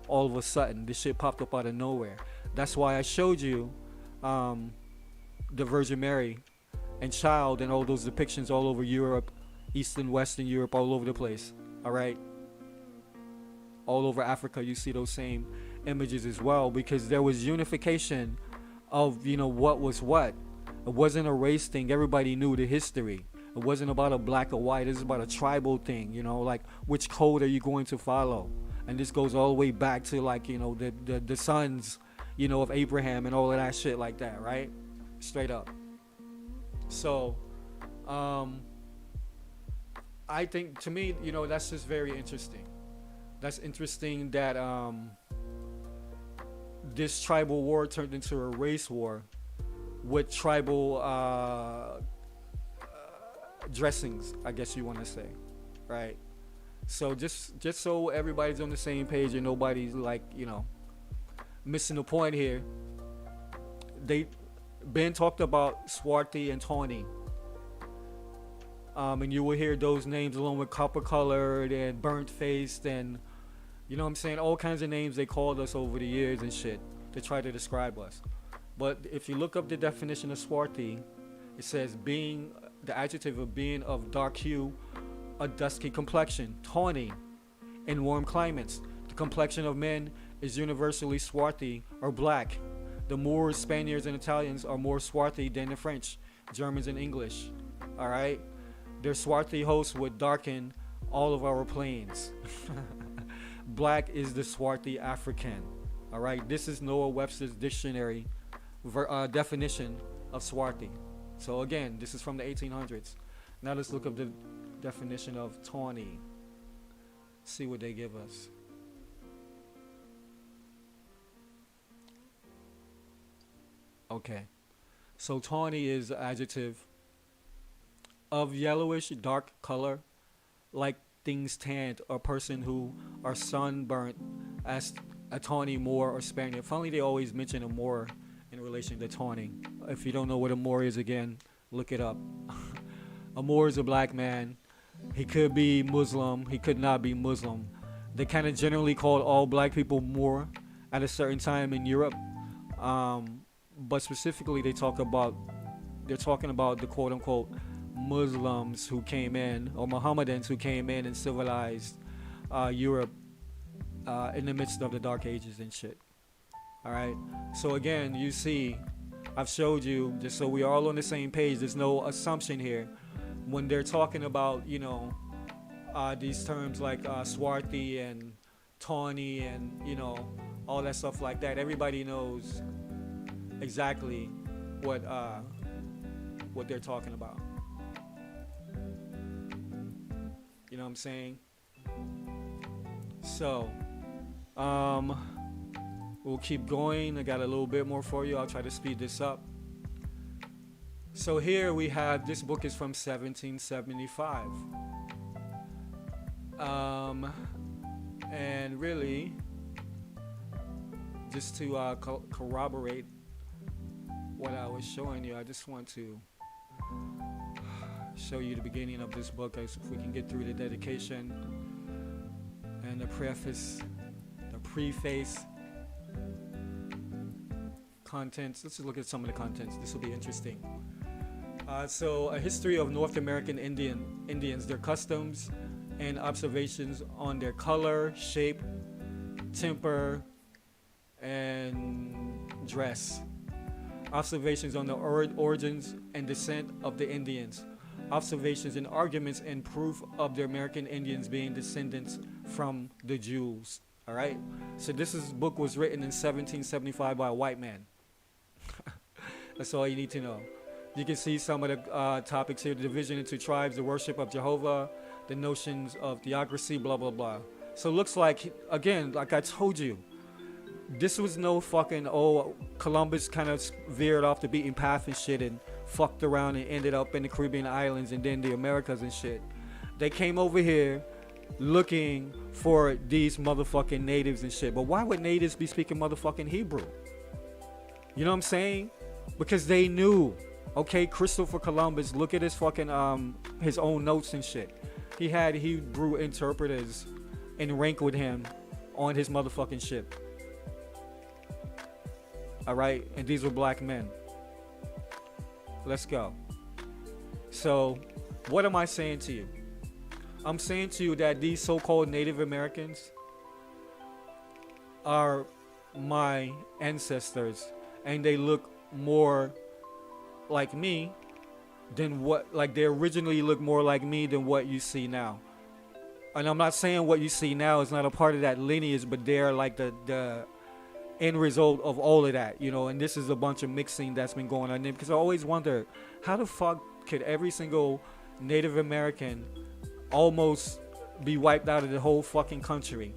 All of a sudden, this shit popped up out of nowhere. That's why I showed you the Virgin Mary and child and all those depictions all over Europe, Eastern, Western Europe, all over the place. All right. All over Africa, you see those same images as well, because there was unification of, you know, what was what. It wasn't a race thing. Everybody knew the history. It wasn't about a black or white. It was about a tribal thing, you know, like which code are you going to follow? And this goes all the way back to, like, you know, the sons, you know, of Abraham and all of that shit like that, right? Straight up. So, I think, to me, you know, that's just very interesting. That's interesting that this tribal war turned into a race war with tribal dressings, I guess you want to say, right? So just so everybody's on the same page and nobody's, like, you know, missing the point here. Ben talked about Swarthy and Tawny. And you will hear those names along with copper colored and burnt faced and, you know what I'm saying, all kinds of names they called us over the years and shit to try to describe us. But if you look up the definition of Swarthy, it says being, the adjective of being of dark hue, a dusky complexion. Tawny, in warm climates. The complexion of men is universally swarthy or black. The Moors, Spaniards, and Italians are more swarthy than the French, Germans, and English. Alright? Their swarthy hosts would darken all of our plains. Black is the swarthy African. Alright? This is Noah Webster's dictionary definition of swarthy. So again, this is from the 1800s. Now let's look up the definition of tawny. See what they give us. Okay. So tawny is adjective of yellowish dark color, like things tanned, or person who are sunburnt as a tawny Moor or Spaniard. Finally, they always mention a Moor in relation to tawny. If you don't know what a Moor is, again, look it up. A Moor is a black man. He could be Muslim. He could not be Muslim. They kind of generally called all black people Moor at a certain time in Europe. But specifically, they're talking about the quote unquote Muslims who came in, or Mohammedans who came in and civilized Europe in the midst of the Dark Ages and shit. All right. So again, you see, I've showed you just so we are all on the same page. There's no assumption here when they're talking about these terms like swarthy and tawny and all that stuff like that. Everybody knows exactly what they're talking about. You know what I'm saying? So, we'll keep going. I got a little bit more for you. I'll try to speed this up. So here we have, this book is from 1775. And really, just to corroborate what I was showing you, I just want to show you the beginning of this book, as if we can get through the dedication and the preface, the preface, contents. Let's just look at some of the contents. This will be interesting. So, a history of North American Indians, their customs and observations on their color, shape, temper, and dress. Observations on the origins and descent of the Indians. Observations and arguments and proof of the American Indians being descendants from the Jews. All right. So this book was written in 1775 by a white man. That's all you need to know. You can see some of the topics here: the division into tribes, the worship of Jehovah, the notions of theocracy, blah blah blah. So it looks like, again, like I told you, this was no fucking Columbus kind of veered off the beaten path and shit and fucked around and ended up in the Caribbean islands and then the Americas and shit. They came over here looking for these motherfucking natives and shit. But why would natives be speaking motherfucking Hebrew? You know what I'm saying? Because they knew. Okay, Christopher Columbus, look at his fucking his own notes and shit. He had Hebrew interpreters in rank with him on his motherfucking ship. All right, and these were black men. Let's go. So, what am I saying to you? I'm saying to you that these so-called Native Americans are my ancestors, and they look more like me than they originally look more like me than what you see now. And I'm not saying what you see now is not a part of that lineage, but they're like the end result of all of that, and this is a bunch of mixing that's been going on there, because I always wonder, how the fuck could every single Native American almost be wiped out of the whole fucking country,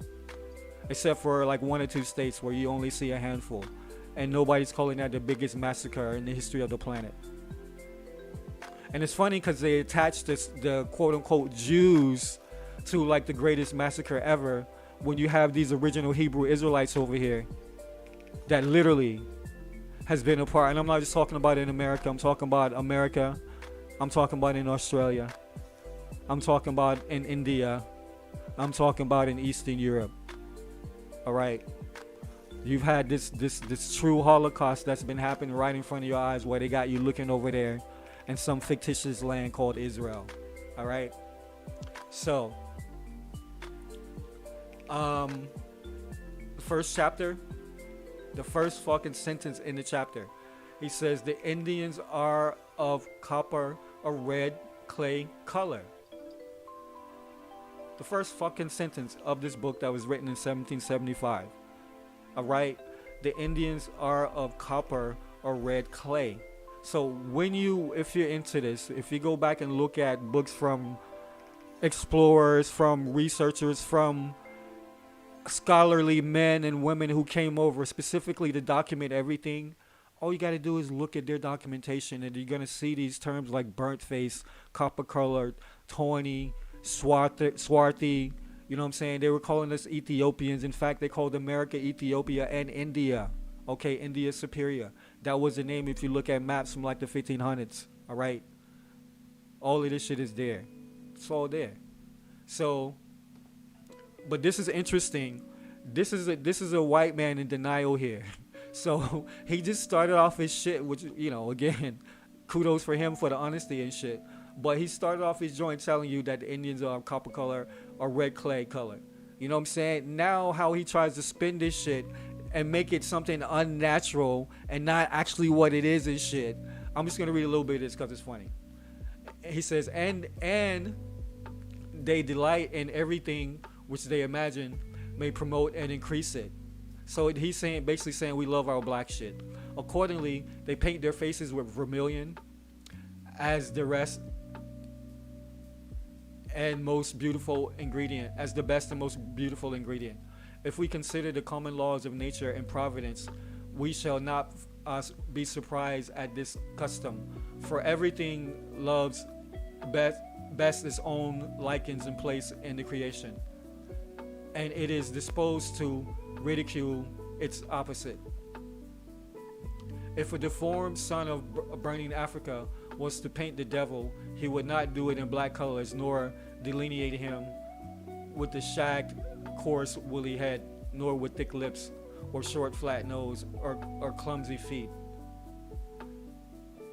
except for like 1 or 2 states where you only see a handful, and nobody's calling that the biggest massacre in the history of the planet. And it's funny because they attach the quote-unquote Jews to like the greatest massacre ever, when you have these original Hebrew Israelites over here that literally has been a part. And I'm not just talking about in America. I'm talking about America. I'm talking about in Australia. I'm talking about in India. I'm talking about in Eastern Europe. All right. You've had this true Holocaust that's been happening right in front of your eyes, where they got you looking over there in some fictitious land called Israel. All right. So, the first chapter, the first fucking sentence in the chapter, he says the Indians are of copper or red clay color. The first fucking sentence of this book that was written in 1775. All right, the Indians are of copper or red clay. So if you're into this, if you go back and look at books from explorers, from researchers, from scholarly men and women who came over specifically to document everything All you got to do is look at their documentation, and you're gonna see these terms like burnt face, copper colored, tawny, swarthy. You know what I'm saying? They were calling us Ethiopians. In fact, they called America Ethiopia and India. Okay, India Superior. That was the name if you look at maps from like the 1500s. All right, all of this shit is there. It's all there. So, but this is interesting. This is a white man in denial here. So he just started off his shit, which again, kudos for him for the honesty and shit. But he started off his joint telling you that the Indians are copper color or red clay color. You know what I'm saying? Now how he tries to spin this shit and make it something unnatural and not actually what it is and shit. I'm just gonna read a little bit of this because it's funny. He says, and they delight in everything which they imagine may promote and increase it. So he's basically saying we love our black shit. Accordingly, they paint their faces with vermilion as the rest and most beautiful ingredient, as the best and most beautiful ingredient. If we consider the common laws of nature and providence, we shall not be surprised at this custom. For everything loves best its own likens and place in the creation, and it is disposed to ridicule its opposite. If a deformed son of burning Africa was to paint the devil, he would not do it in black colors, nor delineate him with the shagged, coarse, woolly head, nor with thick lips, or short, flat nose, or clumsy feet,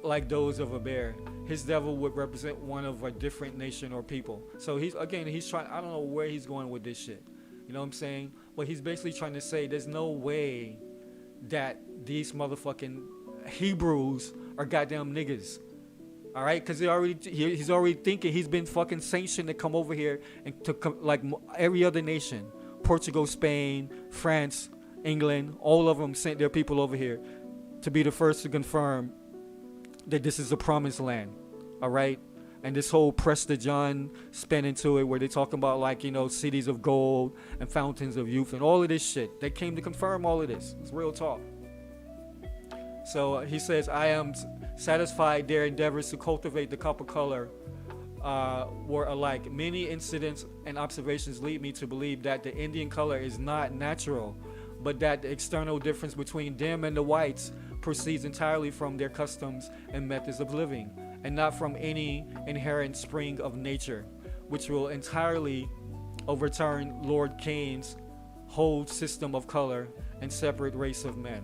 like those of a bear. His devil would represent one of a different nation or people. So he's trying, I don't know where he's going with this shit. You know what I'm saying? But he's basically trying to say there's no way that these motherfucking Hebrews are goddamn niggas. All right, because he's already thinking he's been fucking sanctioned to come over here and to come like every other nation, Portugal, Spain, France, England, all of them sent their people over here to be the first to confirm that this is the promised land. All right, and this whole Prester John spin into it, where they talking about like cities of gold and fountains of youth and all of this shit. They came to confirm all of this. It's real talk. So he says, I am satisfied their endeavors to cultivate the copper color were alike. Many incidents and observations lead me to believe that the Indian color is not natural, but that the external difference between them and the whites proceeds entirely from their customs and methods of living, and not from any inherent spring of nature, which will entirely overturn Lord Kane's whole system of color and separate race of men.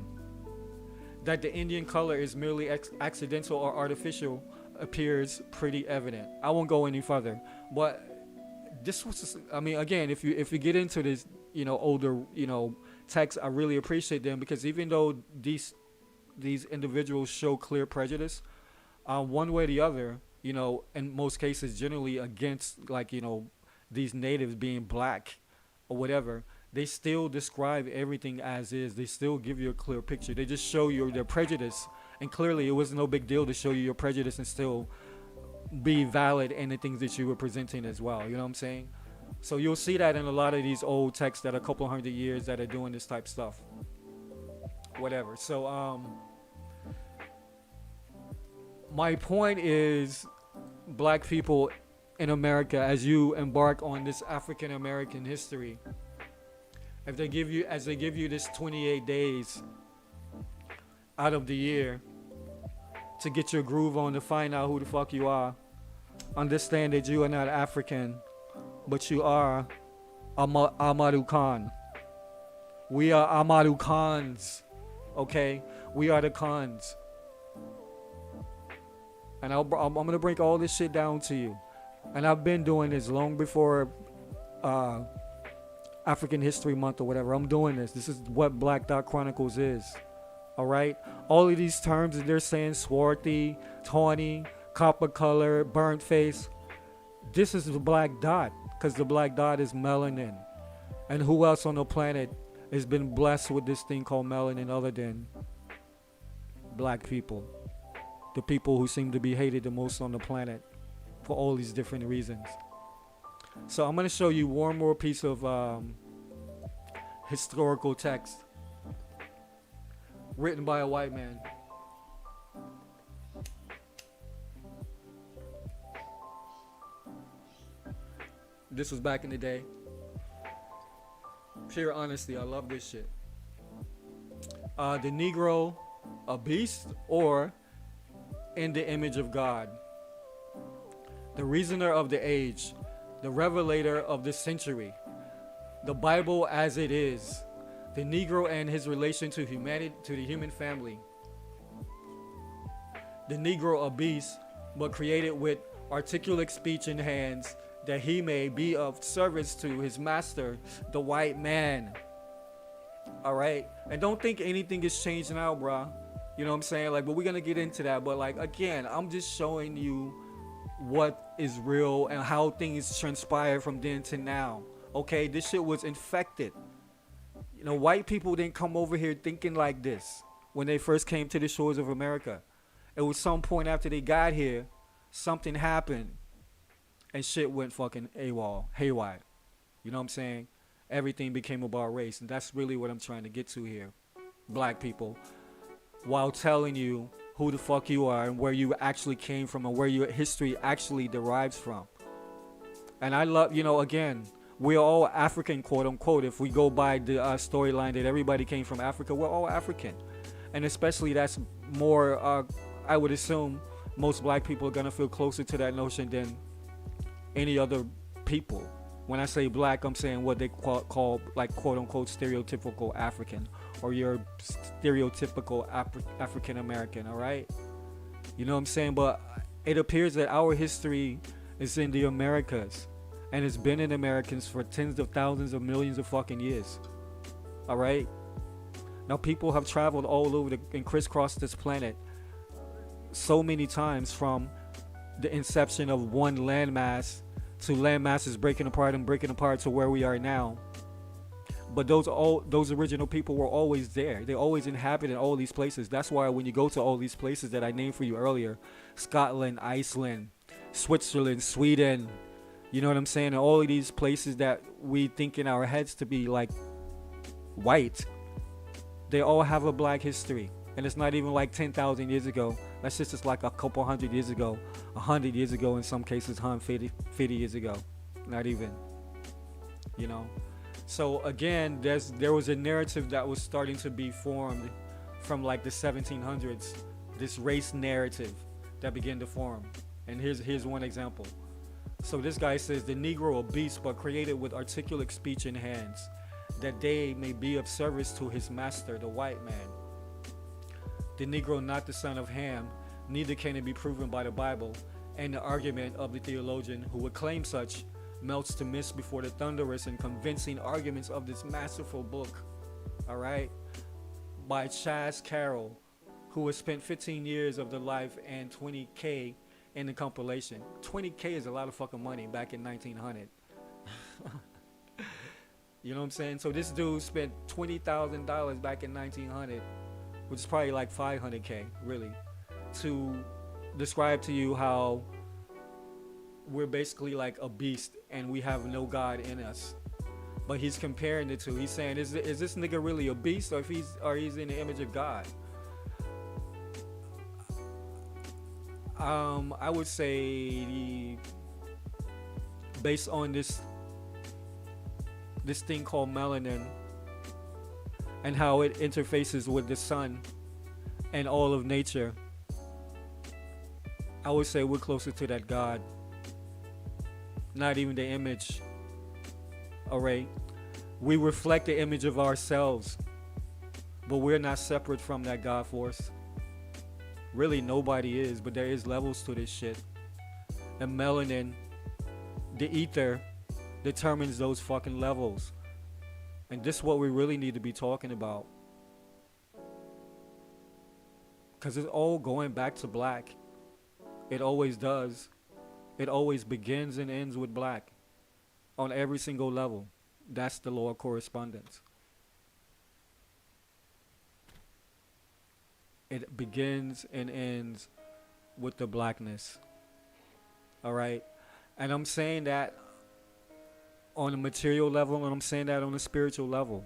That the Indian color is merely accidental or artificial appears pretty evident. I won't go any further, but this was, again, if you get into this, older, texts, I really appreciate them, because even though these individuals show clear prejudice, one way or the other, in most cases, generally against these natives being black or whatever, they still describe everything as is. They still give you a clear picture. They just show you their prejudice, and clearly it was no big deal to show you your prejudice and still be valid in the things that you were presenting as well. You know what I'm saying? So you'll see that in a lot of these old texts that are a couple hundred years that are doing this type stuff. Whatever. So my point is, black people in America, as you embark on this African American history, as they give you this 28 days out of the year to get your groove on, to find out who the fuck you are, understand that you are not African, but you are Amadou Khan. We are Amadou Khans, okay? We are the Khans. And I'm going to break all this shit down to you. And I've been doing this long before African History Month or whatever. I'm doing this. This is what Black Dot Chronicles is. All right? All of these terms that they're saying, swarthy, tawny, copper color, burnt face, this is the black dot, because the black dot is melanin. And who else on the planet has been blessed with this thing called melanin other than black people? The people who seem to be hated the most on the planet for all these different reasons. So I'm going to show you one more piece of historical text written by a white man. This was back in the day. Pure honesty. I love this shit. The Negro, a beast or in the image of God. The reasoner of the age. The revelator of the century. The Bible as it is. The Negro and his relation to humanity, to the human family. The Negro a beast, but created with articulate speech and hands, that he may be of service to his master, the white man. Alright? And don't think anything is changed now, bruh. You know what I'm saying? Like, but we're gonna get into that. But like, again, I'm just showing you what is real and how things transpire from then to now. Okay, this shit was infected. You know, white people didn't come over here thinking like this when they first came to the shores of America. It was some point after they got here, something happened, and shit went fucking AWOL, haywire. You know what I'm saying? Everything became about race, and that's really what I'm trying to get to here, black people, while telling you who the fuck you are and where you actually came from and where your history actually derives from. And I love, you know, again, we're all African, quote unquote. If we go by the storyline that everybody came from Africa, we're all African. And especially that's more, I would assume most black people are going to feel closer to that notion than any other people. When I say black, I'm saying what they call like, quote unquote, stereotypical African, or your stereotypical African American, all right? You know what I'm saying? But it appears that our history is in the Americas. And it's been in Americans for tens of thousands of millions of fucking years. All right? Now, people have traveled all over and crisscrossed this planet so many times, from the inception of one landmass to landmasses breaking apart to where we are now. But those original people were always there. They always inhabited all these places. That's why when you go to all these places that I named for you earlier, Scotland, Iceland, Switzerland, Sweden, you know what I'm saying? And all of these places that we think in our heads to be like white, they all have a black history. And it's not even like 10,000 years ago. That's just like a couple hundred years ago, 100 years ago, in some cases, 150 years ago. Not even, you know? So again, there was a narrative that was starting to be formed from like the 1700s. This race narrative that began to form. And here's one example. So this guy says, the Negro a beast, but created with articulate speech and hands, that they may be of service to his master, the white man. The Negro not the son of Ham, neither can it be proven by the Bible, and the argument of the theologian who would claim such melts to mist before the thunderous and convincing arguments of this masterful book, all right, by Chas Carroll, who has spent 15 years of the life and $20K in the compilation. $20K is a lot of fucking money back in 1900. You know what I'm saying? So this dude spent $20,000 back in 1900, which is probably like 500K, really, to describe to you how we're basically like a beast and we have no God in us. But he's comparing the two. He's saying, is this nigga really a beast, or he's in the image of God? I would say, based on this thing called melanin and how it interfaces with the sun and all of nature, I would say we're closer to that God. Not even the image. Alright? We reflect the image of ourselves, but we're not separate from that God force. Really, nobody is, but there is levels to this shit. And melanin, the ether, determines those fucking levels. And this is what we really need to be talking about. Because it's all going back to black. It always does. It always begins and ends with black. On every single level. That's the law of correspondence. It begins and ends with the blackness. Alright? And I'm saying that on a material level, and I'm saying that on a spiritual level.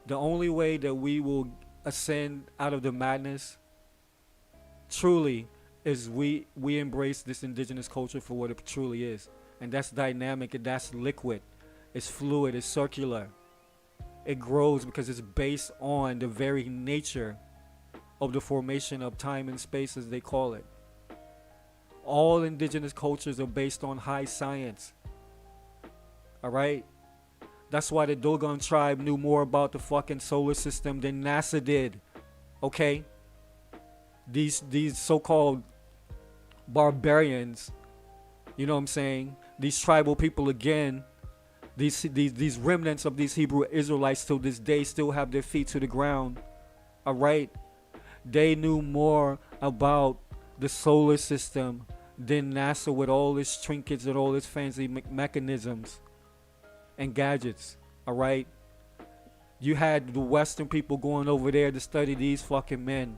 The only way that we will ascend out of the madness, truly, is we embrace this indigenous culture for what it truly is. And that's dynamic, and that's liquid. It's fluid, it's circular. It grows because it's based on the very nature of the formation of time and space, as they call it. All indigenous cultures are based on high science. Alright? That's why the Dogon tribe knew more about the fucking solar system than NASA did. Okay? These so-called barbarians, you know what I'm saying? These tribal people, again, these remnants of these Hebrew Israelites till this day still have their feet to the ground. Alright? They knew more about the solar system than NASA with all its trinkets and all its fancy mechanisms and gadgets. Alright? You had the Western people going over there to study these fucking men.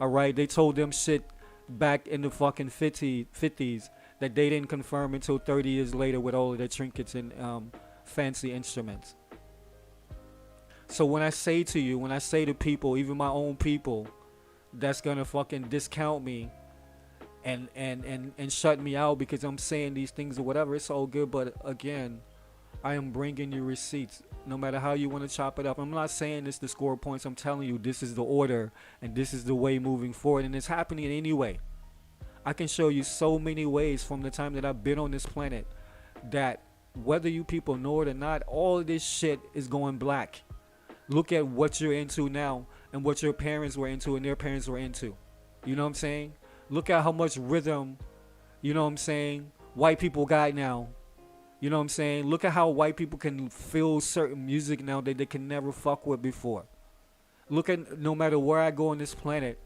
Alright? They told them shit back in the fucking 50s that they didn't confirm until 30 years later with all of their trinkets and fancy instruments. So when I say to people, even my own people, that's gonna fucking discount me and shut me out because I'm saying these things or whatever, it's all good. But again, I am bringing you receipts, no matter how you want to chop it up. I'm not saying this to score points. I'm telling you this is the order and this is the way moving forward, and it's happening anyway. I can show you so many ways from the time that I've been on this planet that whether you people know it or not, all of this shit is going black. Look at what you're into now and what your parents were into and their parents were into. You know what I'm saying? Look at how much rhythm, you know what I'm saying, white people got now. You know what I'm saying? Look at how white people can feel certain music now that they can never fuck with before. Look at, no matter where I go on this planet,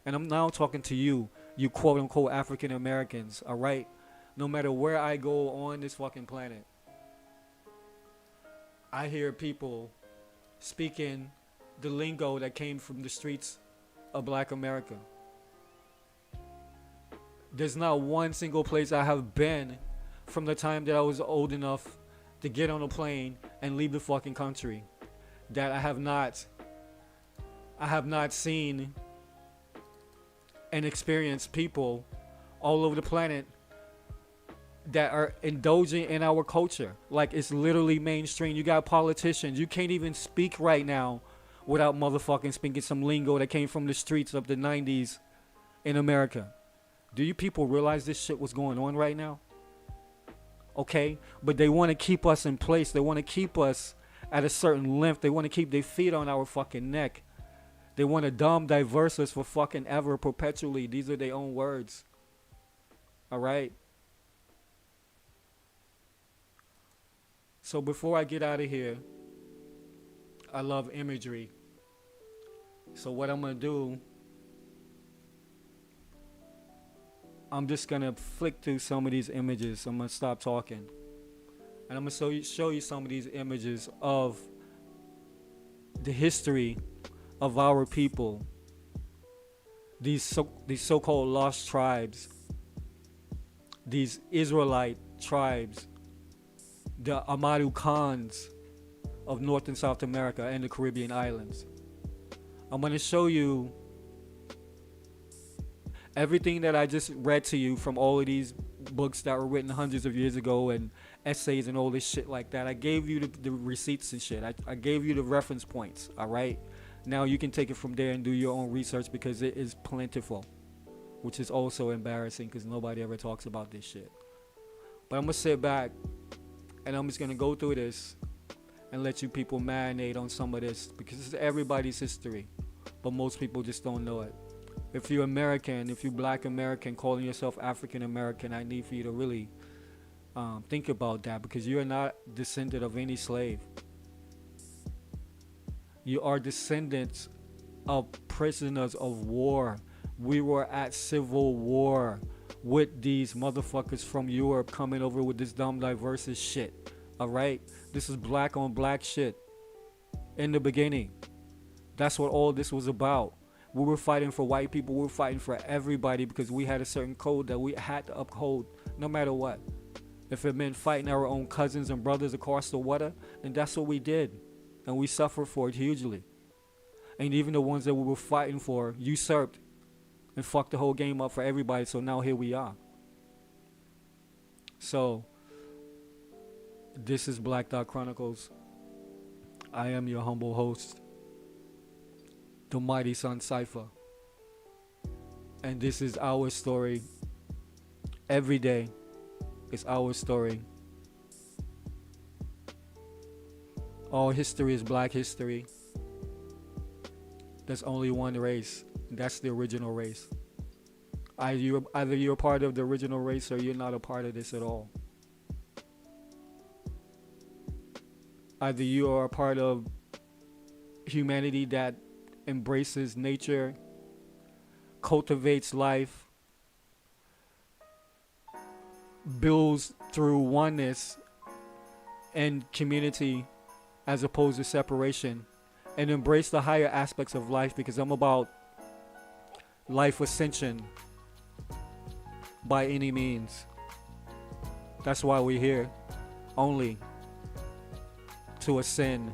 and I'm now talking to you, you quote unquote African Americans, alright? No matter where I go on this fucking planet, I hear people speaking the lingo that came from the streets of Black America. There's not one single place I have been from the time that I was old enough to get on a plane and leave the fucking country that I have not seen and experienced people all over the planet that are indulging in our culture. Like, it's literally mainstream. You got politicians. You can't even speak right now without motherfucking speaking some lingo that came from the streets of the 90s in America. Do you people realize this shit was going on right now? Okay? But they want to keep us in place. They want to keep us at a certain length. They want to keep their feet on our fucking neck. They want to dumb diverse us for fucking ever, perpetually. These are their own words. Alright? So before I get out of here, I love imagery. So what I'm going to do, I'm just going to flick through some of these images. I'm going to stop talking. And I'm going to show you some of these images of the history of our people. These so-called lost tribes. These Israelite tribes. The Amaru Khans of North and South America and the Caribbean islands. I'm going to show you everything that I just read to you from all of these books that were written hundreds of years ago and essays and all this shit like that. I gave you the receipts and shit. I gave you the reference points, alright? Now you can take it from there and do your own research because it is plentiful, which is also embarrassing because nobody ever talks about this shit. But I'm going to sit back and I'm just going to go through this and let you people marinate on some of this because it's everybody's history, but most people just don't know it. If you're American, if you're Black American, calling yourself African American, I need for you to really think about that because you're not descendant of any slave. You are descendants of prisoners of war. We were at civil war with these motherfuckers from Europe coming over with this dumb diverse shit. Alright? This is black on black shit. In the beginning. That's what all this was about. We were fighting for white people. We were fighting for everybody because we had a certain code that we had to uphold no matter what. If it meant fighting our own cousins and brothers across the water, then that's what we did. And we suffered for it hugely. And even the ones that we were fighting for usurped and fucked the whole game up for everybody. So now here we are. So This is Black Dot Chronicles. I am your humble host, the Mighty Sun Cypher. And this is our story. Every day is our story. All history is black history. There's only one race. That's the original race. Either you're part of the original race or you're not a part of this at all. Either you are a part of humanity that embraces nature, cultivates life, builds through oneness and community as opposed to separation, and embrace the higher aspects of life, because I'm about life ascension by any means. That's why we're here, only to ascend.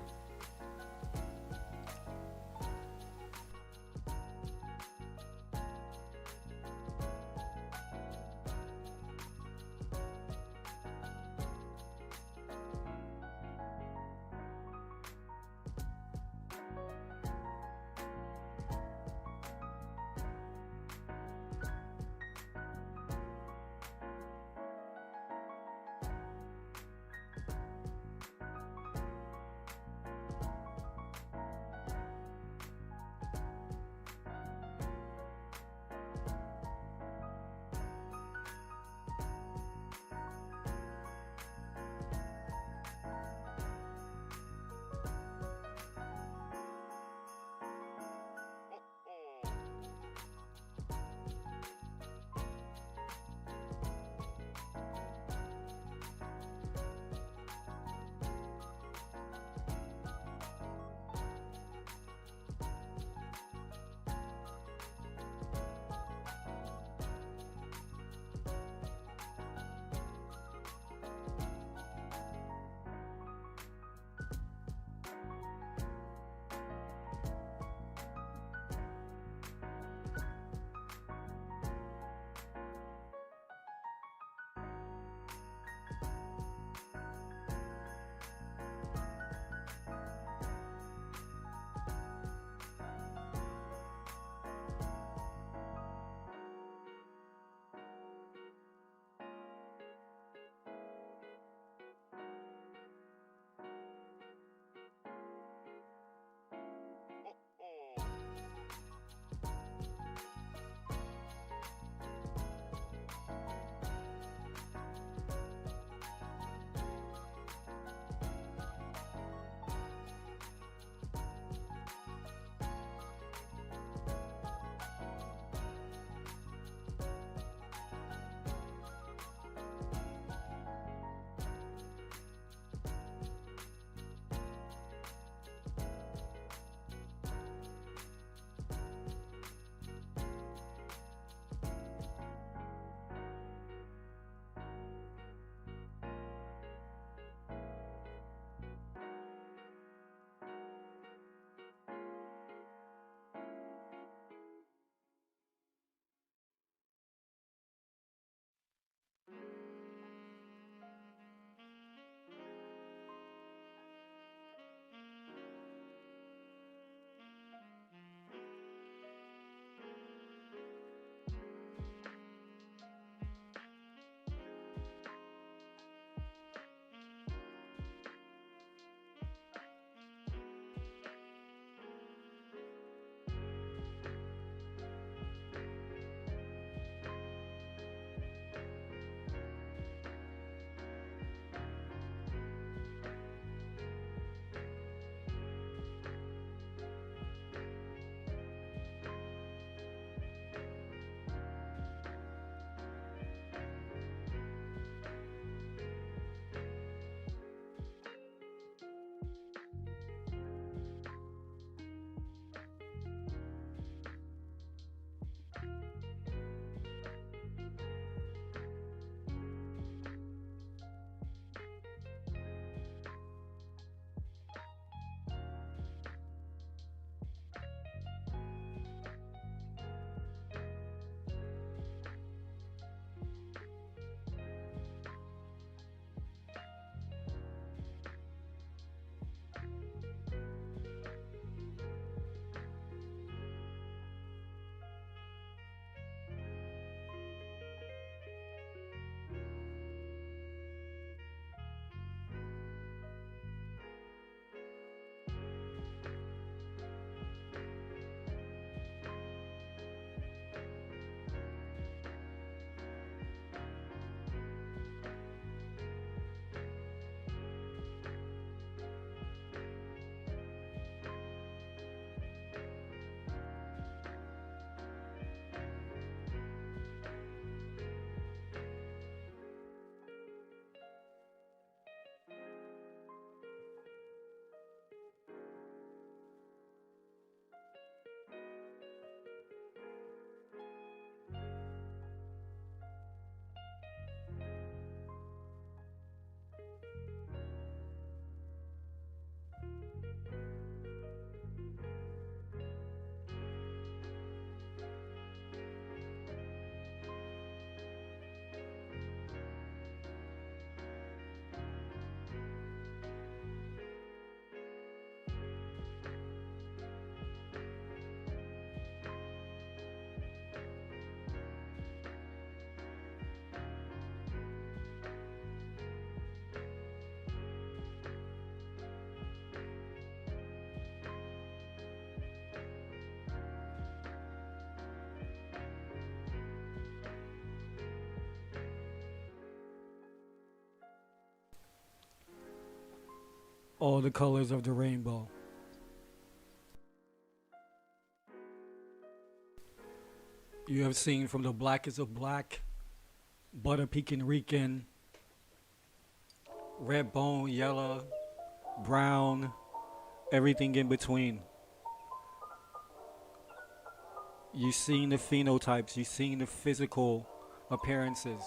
all the colors of the rainbow. You have seen from the blackest of black, butter pecan Rican, red bone, yellow, brown, everything in between. You've seen the phenotypes, you've seen the physical appearances,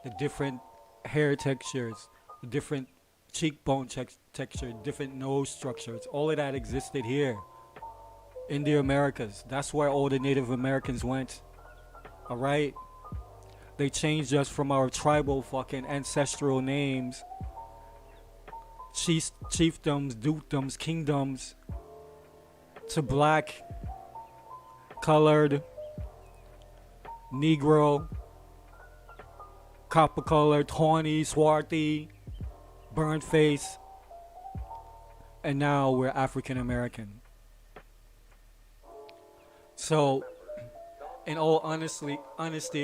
the different hair textures, the different cheekbone texture, different nose structures. All of that existed here in the Americas. That's where all the Native Americans went. All right? They changed us from our tribal fucking ancestral names, chiefdoms, dukedoms, kingdoms, to black, colored, Negro, copper colored, tawny, swarthy, burnt face, and now we're African American. So, in all honesty,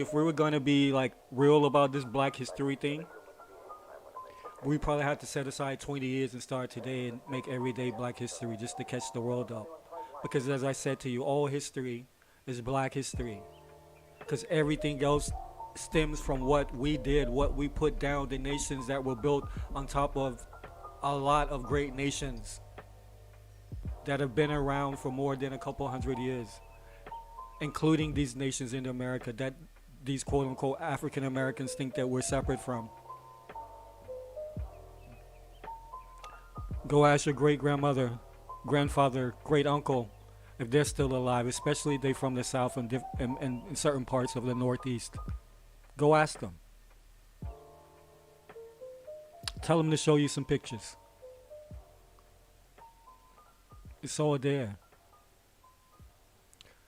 if we were gonna be like real about this Black History thing, we probably have to set aside 20 years and start today and make everyday Black History just to catch the world up. Because as I said to you, all history is Black history. Because everything else stems from what we did, what we put down, the nations that were built on top of a lot of great nations that have been around for more than a couple hundred years, including these nations in America that these quote-unquote African Americans think that we're separate from. Go ask your great-grandmother, grandfather, great-uncle if they're still alive, especially if they're from the South and in certain parts of the Northeast. Go ask them. Tell them to show you some pictures. It's all there.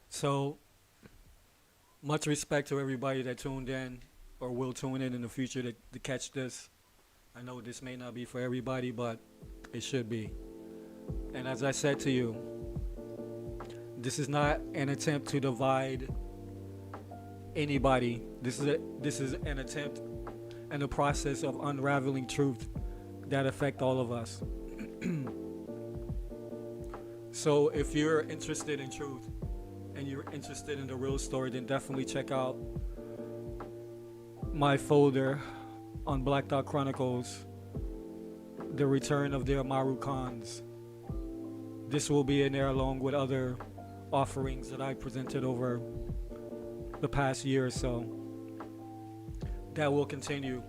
So, much respect to everybody that tuned in or will tune in the future to catch this. I know this may not be for everybody, but it should be. And as I said to you, this is not an attempt to divide anybody. This is an attempt and a process of unraveling truth that affect all of us. So if you're interested in truth and you're interested in the real story, then definitely check out my folder on Black Dot Chronicles, The Return of the Amaru Khans. This will be in there along with other offerings that I presented over the past year or so. That will continue.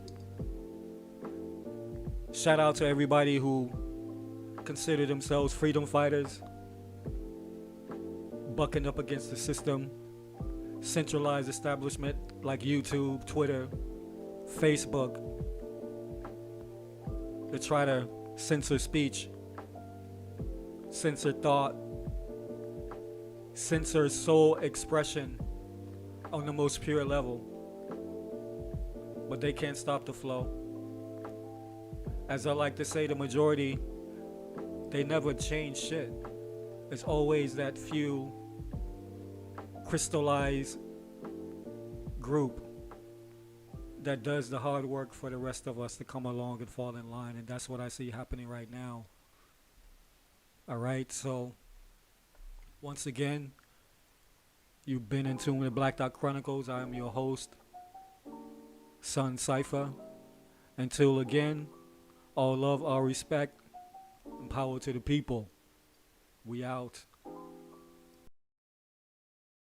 Shout out to everybody who consider themselves freedom fighters, bucking up against the system, centralized establishment like YouTube, Twitter, Facebook, to try to censor speech, censor thought, censor soul expression on the most pure level. But they can't stop the flow. As I like to say, the majority, they never change shit. It's always that few crystallized group that does the hard work for the rest of us to come along and fall in line. And that's what I see happening right now. All right, so once again, you've been in tune with Black Dot Chronicles. I am your host, Sun Cypher. Until again, all love, all respect, and power to the people. We out.